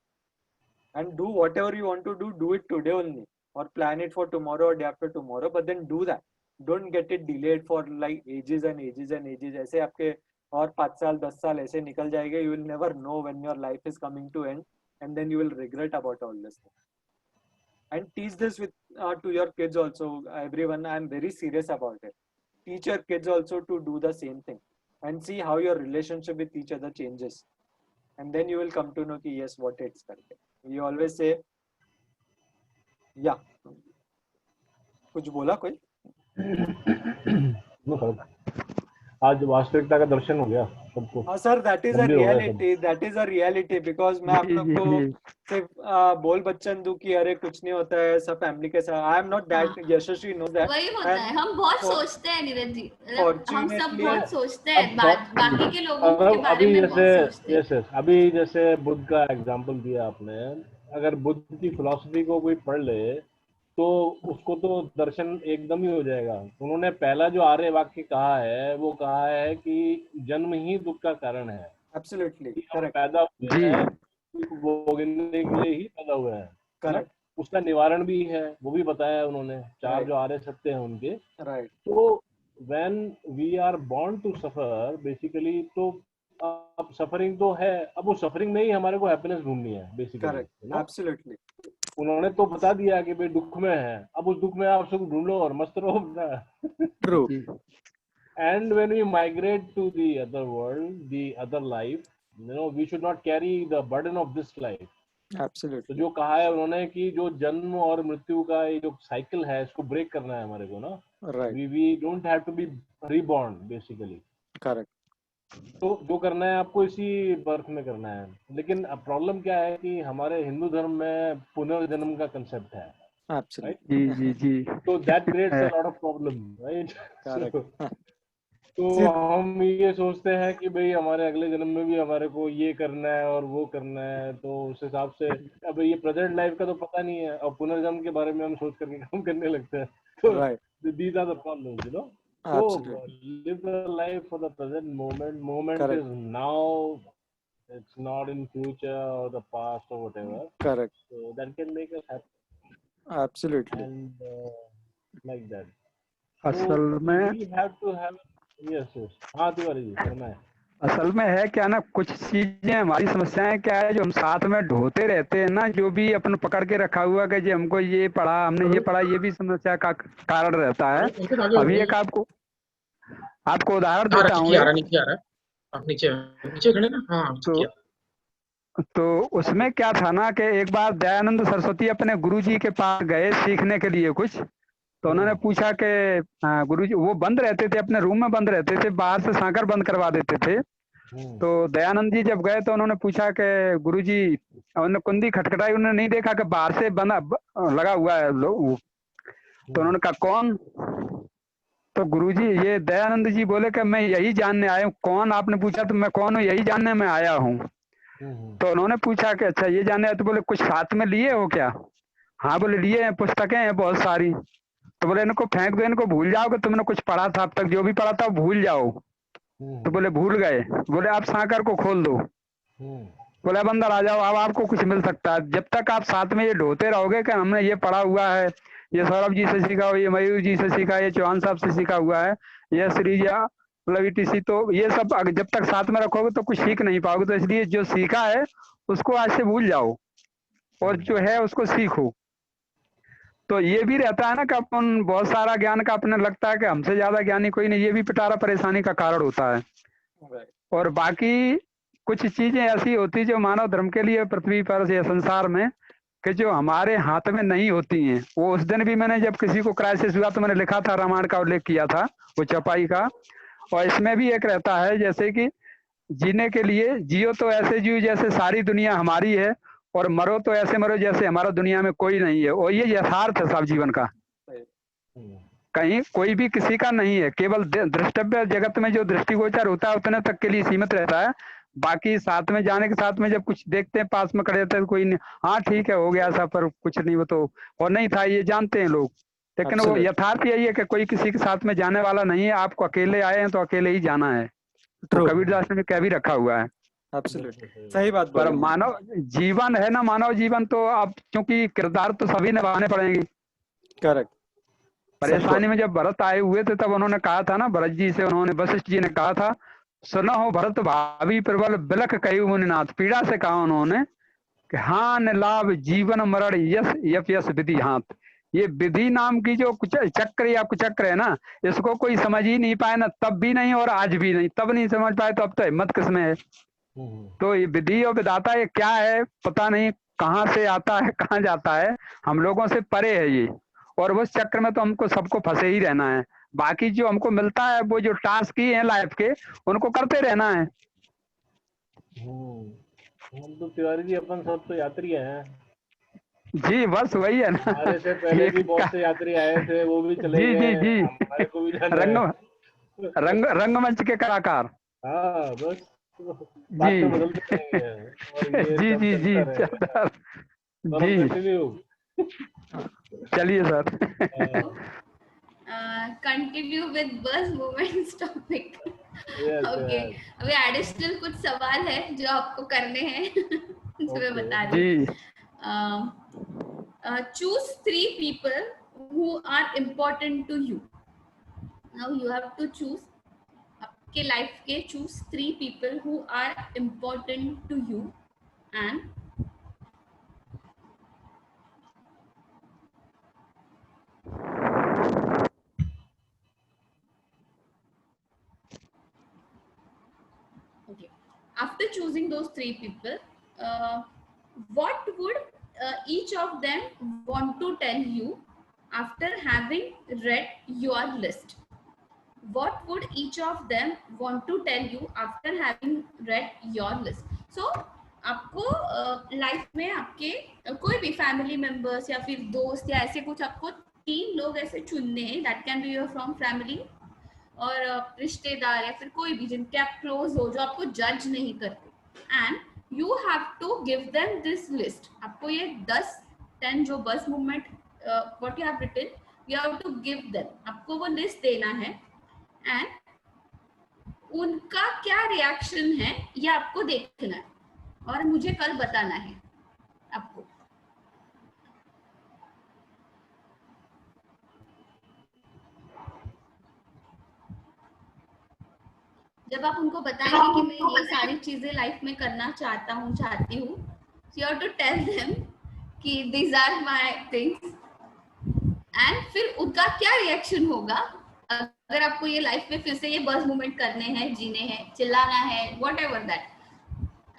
and do whatever you want to do it today only, or plan it for tomorrow or day after tomorrow, but then do that. Don't get it delayed for like ages and ages and ages. ऐसे आपके और 5 साल 10 साल ऐसे निकल जाएंगे. You will never know when your life is coming to end, and then you will regret about all this thing. And teach this with to your kids also. Everyone, I am very serious about it. Teach your kids also to do the same thing, and see how your relationship with each other changes, and then you will come to know कि yes, what it's करके. You always say, yeah. कुछ बोला कोई? आज वास्तविकता का दर्शन हो गया सबको. हाँ sir, that is a reality. That is a reality, because मैं आप लोग को सिर्फ बोल बच्चन दूं कि अरे कुछ नहीं होता है, सब फैमिली के साथ. I am not that. Yashasvi knows that. वही होता है, हम बहुत सोचते हैं नीरज जी, हम सब बहुत सोचते हैं, बाकी के लोगों के बारे में बहुत सोचते हैं. यस, अभी जैसे बुद्ध का एग्जांपल दिया आपने. अगर बुद्ध की फिलॉसफी को कोई पढ़ ले तो उसको तो दर्शन एकदम ही हो जाएगा. उन्होंने पहला जो आर्य वाक्य कहा है, वो कहा है कि जन्म ही दुख का कारण है. Absolutely correct. पैदा हुए हैं भोगने के लिए ही पैदा हुए हैं. करेक्ट. उसका निवारण भी है, वो भी बताया है उन्होंने. 4 जो आर्य सत्य हैं उनके. राइट. तो when we are born to suffer basically, तो अब सफरिंग तो है, अब वो सफरिंग में ही हमारे को हैप्पीनेस ढूंढनी है बेसिकली. करेक्ट. एब्सोल्युटली. उन्होंने तो बता दिया कि भाई दुख में है, अब उस दुख में आप सुख ढूंढो और मस्त रहो. True. And when we migrate to the other world, the other life, we should not carry the burden of this life. Absolutely. तो जो कहा है उन्होंने कि जो जन्म और मृत्यु का ये जो साइकिल है, इसको ब्रेक करना है हमारे को ना. Right. We don't have to be reborn basically. Correct. तो जो करना है आपको इसी बर्थ में करना है. लेकिन अब प्रॉब्लम क्या है कि हमारे हिंदू धर्म में पुनर्जन्म का कंसेप्ट है. Absolutely. जी. तो that creates a lot of problem, right? Correct. तो हम ये सोचते हैं कि भाई हमारे अगले जन्म में भी हमारे को ये करना है और वो करना है, तो उस हिसाब से अब ये प्रेजेंट लाइफ का तो पता नहीं है और पुनर्जन्म के बारे में हम सोच करके काम करने लगते हैं. तो these are the problems, you know. So live the life for the present moment. Moment Correct. Is now. It's not in future or the past or whatever. Correct. So that can make us happy. Absolutely. And like that. असल में we have to have. Yes. हाँ तिवारी जी करना है. असल में है क्या ना, कुछ चीजें हमारी समस्याएं क्या है जो हम साथ में ढोते रहते हैं ना, जो भी अपन पकड़ के रखा हुआ कि जो हमको ये पढ़ा, हमने ये पढ़ा, ये भी समस्या का कारण रहता है. अभी एक आपको उदाहरण देता हूँ. नीचे खड़े ना. हाँ. तो उसमें क्या था ना कि एक बार दयानंद सरस्वती अपने गुरुजी के पास गए सीखने के लिए कुछ. तो उन्होंने पूछा कि गुरुजी, वो बंद रहते थे अपने रूम में, बंद रहते थे, बाहर से सांकर बंद करवा देते थे. तो दयानंद जी जब गए तो उन्होंने पूछा कि गुरुजी, उन्होंने कुंडी खटखटाई, उन्होंने नहीं देखा कि बाहर से बना लगा हुआ है लोग। तो उन्होंने कहा कौन? तो गुरुजी, ये दयानंद जी बोले कि मैं यही जानने आया हूँ। कौन? आपने पूछा तो मैं कौन हूँ, यही जानने मैं आया हूँ। तो उन्होंने पूछा कि अच्छा ये जानने आए, तो बोले कुछ साथ में लिए हो क्या? हाँ बोले लिए हैं, पुस्तकें हैं बहुत सारी। तो बोले इनको फेंक दो, इनको भूल जाओगे, तुमने कुछ पढ़ा था अब तक, जो भी पढ़ा था वो भूल जाओ। तो बोले भूल गए। बोले आप सांकर को खोल दो। बोले अब अंदर आ जाओ, अब आपको कुछ मिल सकता है। जब तक आप साथ में ये ढोते रहोगे कि हमने ये पढ़ा हुआ है, ये सौरभ जी से सीखा हुआ, ये मयूर जी से सीखा, ये चौहान साहब से सीखा हुआ है, ये श्रीजा मतलब ETC, तो ये सब जब तक साथ में रखोगे तो कुछ सीख नहीं पाओगे। तो इसलिए जो सीखा है उसको आज से भूल जाओ और जो है उसको सीखो। तो ये भी रहता है ना कि अपन बहुत सारा ज्ञान का अपने लगता है कि हमसे ज्यादा ज्ञानी कोई नहीं, ये भी पिटारा परेशानी का कारण होता है। और बाकी कुछ चीजें ऐसी होती जो मानव धर्म के लिए पृथ्वी पर या संसार में कि जो हमारे हाथ में नहीं होती हैं। वो उस दिन भी मैंने जब किसी को क्राइसिस हुआ तो मैंने लिखा था, रामायण का उल्लेख किया था, वो चौपाई का। और इसमें भी एक रहता है जैसे कि जीने के लिए जियो तो ऐसे जियो जैसे सारी दुनिया हमारी है, और मरो तो ऐसे मरो जैसे हमारा दुनिया में कोई नहीं है। और ये यथार्थ है सब जीवन का, कहीं कोई भी किसी का नहीं है। केवल दृष्टव्य जगत में जो दृष्टिगोचर होता है उतने तक के लिए सीमित रहता है। बाकी साथ में जाने के साथ में जब कुछ देखते हैं, पास में खड़े रहते हैं, कोई नहीं, हाँ ठीक है हो गया ऐसा, पर कुछ नहीं, वो तो और नहीं था, ये जानते हैं लोग। लेकिन वो यथार्थ यही है कि कोई किसी के साथ में जाने वाला नहीं है। आपको अकेले आए हैं तो अकेले ही जाना है। तो कबीरदास ने कह भी रखा हुआ है। एब्सोल्युटली सही बात पर बोली। मानव जीवन है ना, मानव जीवन तो आप क्योंकि किरदार तो सभी निभाने पड़ेंगे। करेक्ट। परेशानी में जब भरत आए हुए थे तब उन्होंने कहा था ना, भरत जी से उन्होंने, वशिष्ठ जी ने कहा था, सुना हो भरत भावी प्रबल बिलख कही मुनिनाथ। पीड़ा से कहा उन्होंने कि हान लाभ जीवन मरण यश यप यश विधि हाथ। ये विधि नाम की जो चक्र या कुचक्र है ना, इसको कोई समझ ही नहीं पाए ना, तब भी नहीं और आज भी नहीं। तब नहीं समझ पाए तो अब तो हिम्मत किसमें है। तो ये विधि और विधाता ये क्या है पता नहीं, कहाँ से आता है कहाँ जाता है, हम लोगों से परे है ये। और उस चक्र में तो हमको सबको फंसे ही रहना है। बाकी जो हमको मिलता है वो जो टास्क ही है लाइफ के, उनको करते रहना है। हम तो तिवारी जी अपन सब तो यात्री हैं जी, बस वही है ना। हमारे से पहले भी बहुत से यात्री आए थे, वो भी चले जी गए, जी जी, हमारे को भी जाना है। रंगमंच के कलाकार। हाँ बस बात जी तो बदलते रहेंगे और ये जी सब जी जी चलता रहेगा। तो जी, कंटिन्यू चलिए सर। कंटिन्यू विद बस मोमेंट्स टॉपिक। ओके, अभी एडिशनल कुछ सवाल है जो आपको करने हैं जो मैं बता रही हूँ। Choose 3 people who are important to you. Now you have to choose आपके लाइफ के choose 3 people who are important to you and okay. After choosing those 3 people, what would each of them want to tell you after having read your list? What would each of them want to tell you after having read your list? So आपको life में आपके कोई भी family members या फिर दोस्त या ऐसे कुछ आपको 3 लोग ऐसे चुनने हैं, that can be your from family और रिश्तेदार या फिर कोई भी जिनके आप क्लोज हो, जो आपको जज नहीं करते, and you have to give them this list. आपको ये 10 जो bliss movement what you have written, you have to give them, आपको वो लिस्ट देना है एंड उनका क्या रिएक्शन है ये आपको देखना है और मुझे कल बताना है आपको। जब आप उनको बताएंगे कि मैं ये सारी चीजें लाइफ में करना चाहता हूँ, चाहती हूँ, you have to tell them कि these are my things, and फिर उनका क्या रिएक्शन होगा अगर आपको ये लाइफ में फिर से ये बस मूवमेंट करने हैं, जीने हैं, चिल्लाना है, whatever that,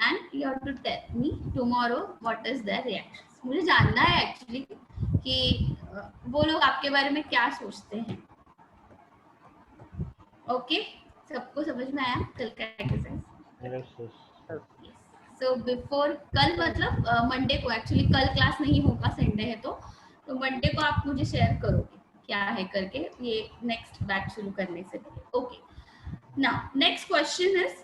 and you have to tell me tomorrow what is their reaction. मुझे जानना है एक्चुअली कि वो लोग आपके बारे में क्या सोचते हैं। ओके, सबको समझ में आया कल का एक्सरसाइज? सो बिफोर कल मतलब मंडे को, एक्चुअली कल क्लास नहीं होगा, संडे है तो मंडे को आप मुझे शेयर करोगे क्या है करके, ये नेक्स्ट बैच शुरू करने से पहले. Okay, now next question is,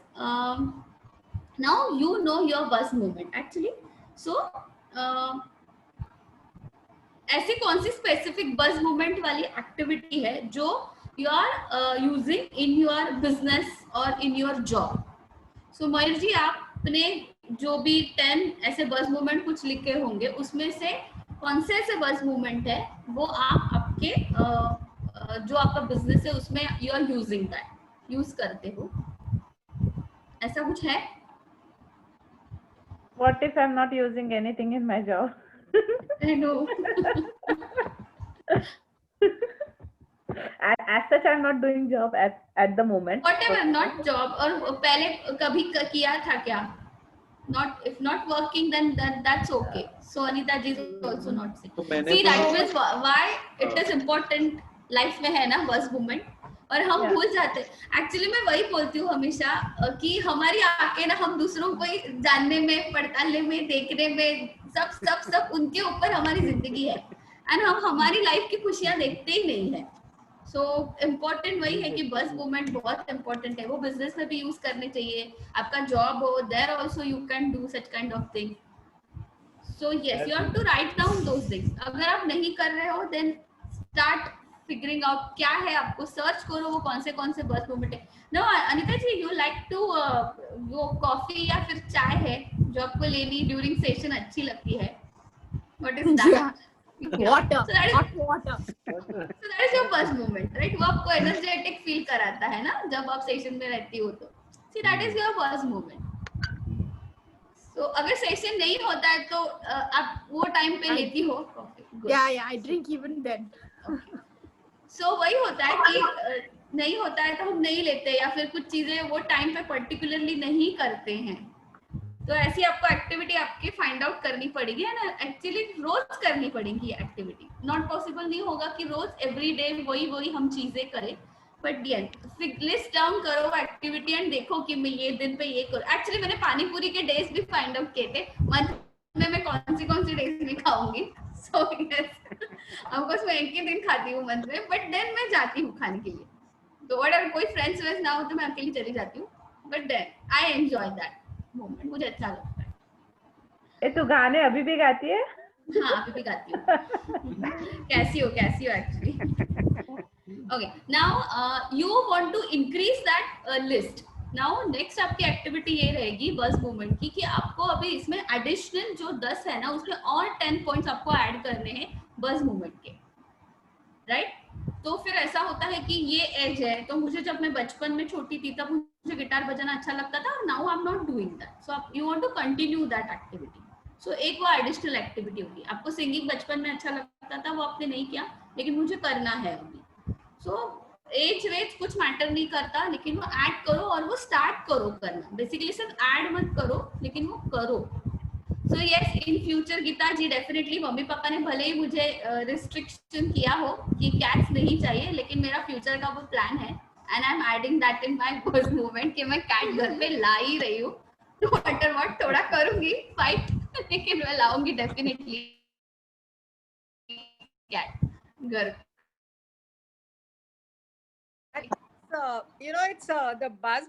now you know your bliss movement actually. So ऐसी कौन सी स्पेसिफिक बस मूवमेंट वाली एक्टिविटी है जो you are using in your business और इन योर जॉब. सो मयूर जी, आपने जो भी 10 ऐसे बस मूवमेंट कुछ लिखे होंगे, उसमें से कौन से ऐसे बस मूवमेंट है वो आप आपके जो आपका बिजनेस है उसमें you are using that, use करते हो, ऐसा कुछ है? What if I'm not using anything in my job? I know. As such, I'm not doing job at the moment. Whatever, not job. और पहले कभी किया था क्या? Not, if not working, then that's okay. So Anita ji is also not saying. See, that means why it is important. Life में है ना बस मूवमेंट, और हम भूल जाते हैं. एक्चुअली मैं वही बोलती हूँ हमेशा कि हमारी आंखें ना, हम दूसरों को जानने में, पड़तालने में, देखने में, सब उनके ऊपर हमारी जिंदगी है, एंड हम हमारी लाइफ की खुशियां देखते ही नहीं है. सो इम्पोर्टेंट वही है कि बस मूवमेंट बहुत इम्पोर्टेंट है. वो बिजनेस में भी यूज करने चाहिए, आपका जॉब हो, there also you can do such kind of thing. So yes, you have to write down those things. अगर आप नहीं कर रहे हो, देन स्टार्ट फिगरिंग आउट क्या है, आपको सर्च करो वो कौन से बस मूवमेंट है. No Anita ji, you like to वो कॉफी या फिर चाय है जो आपको लेनी ड्यूरिंग सेशन अच्छी लगती है? What is that? Water. So that is, Hot water. so that is your bus movement, right? वो आपको एनर्जेटिक फील कराता है ना जब आप सेशन में रहती हो तो. See, that is your bus movement. So अगर सेशन नहीं होता है तो आप वो टाइम पे लेती हो coffee? Yeah, I drink even then. So वही होता है कि नहीं होता है तो हम नहीं लेते, या फिर कुछ चीजें वो टाइम पे पर्टिकुलरली नहीं करते हैं. तो ऐसी आपको एक्टिविटी आपकी फाइंड आउट करनी पड़ेगी, है ना. एक्चुअली रोज करनी पड़ेगी ये एक्टिविटी. नॉट पॉसिबल नहीं होगा कि रोज एवरी डे वही हम चीजें करें, बट लिस्ट डाउन करो एक्टिविटी एंड देखो कि मैं ये दिन पे ये करूँ. एक्चुअली मैंने पानी पूरी के डेज भी फाइंड आउट किए थे, मंथ में मैं कौन सी डेज में खाऊंगी. सो ऑफकोर्स मैं एक ही दिन खाती हूँ मंथ में, बट देन मैं जाती हूँ खाने के लिए. तो अगर कोई फ्रेंड्स वेंड्स ना हो तो मैं अकेली चली जाती हूँ, but then I enjoy that moment, मुझे अच्छा लगता है. ए, तू गाने अभी भी गाती है? हाँ, अभी भी गाती हूँ. कैसी हो actually. Okay, now you want to increase that list. Now next आपकी एक्टिविटी ये रहेगी बस मूवमेंट की कि आपको अभी इसमें एडिशनल जो 10 है ना, उसमें और 10 पॉइंट्स आपको ऐड करने हैं बस मूवमेंट के, राइट? तो फिर ऐसा होता है कि ये एज है, तो मुझे जब मैं बचपन में छोटी थी तब मुझे गिटार बजाना अच्छा लगता था, और now I am not doing that. So you want to continue that activity. So एक वो एडिशनल एक्टिविटी होगी. आपको सिंगिंग बचपन में अच्छा लगता था, वो आपने नहीं किया, लेकिन मुझे करना है अभी. सो एज वेज कुछ मैटर नहीं करता, लेकिन वो ऐड करो और वो स्टार्ट करो करना. बेसिकली सिर्फ ऐड मत करो, लेकिन वो करो. So yes, in future Geeta ji definitely, मम्मी पापा ने भले ही मुझे रिस्ट्रिक्शन किया हो कि कैट्स नहीं चाहिए, लेकिन मेरा फ्यूचर का वो प्लान है, and I am adding that in my bliss movement कि मैं कैट घर पे ला ही रही हूँ. तो व्हाटर व्हाट थोड़ा करूंगी फाइट, लेकिन मैं लाऊंगी डेफिनेटली कैट घर. You know, it's the buzz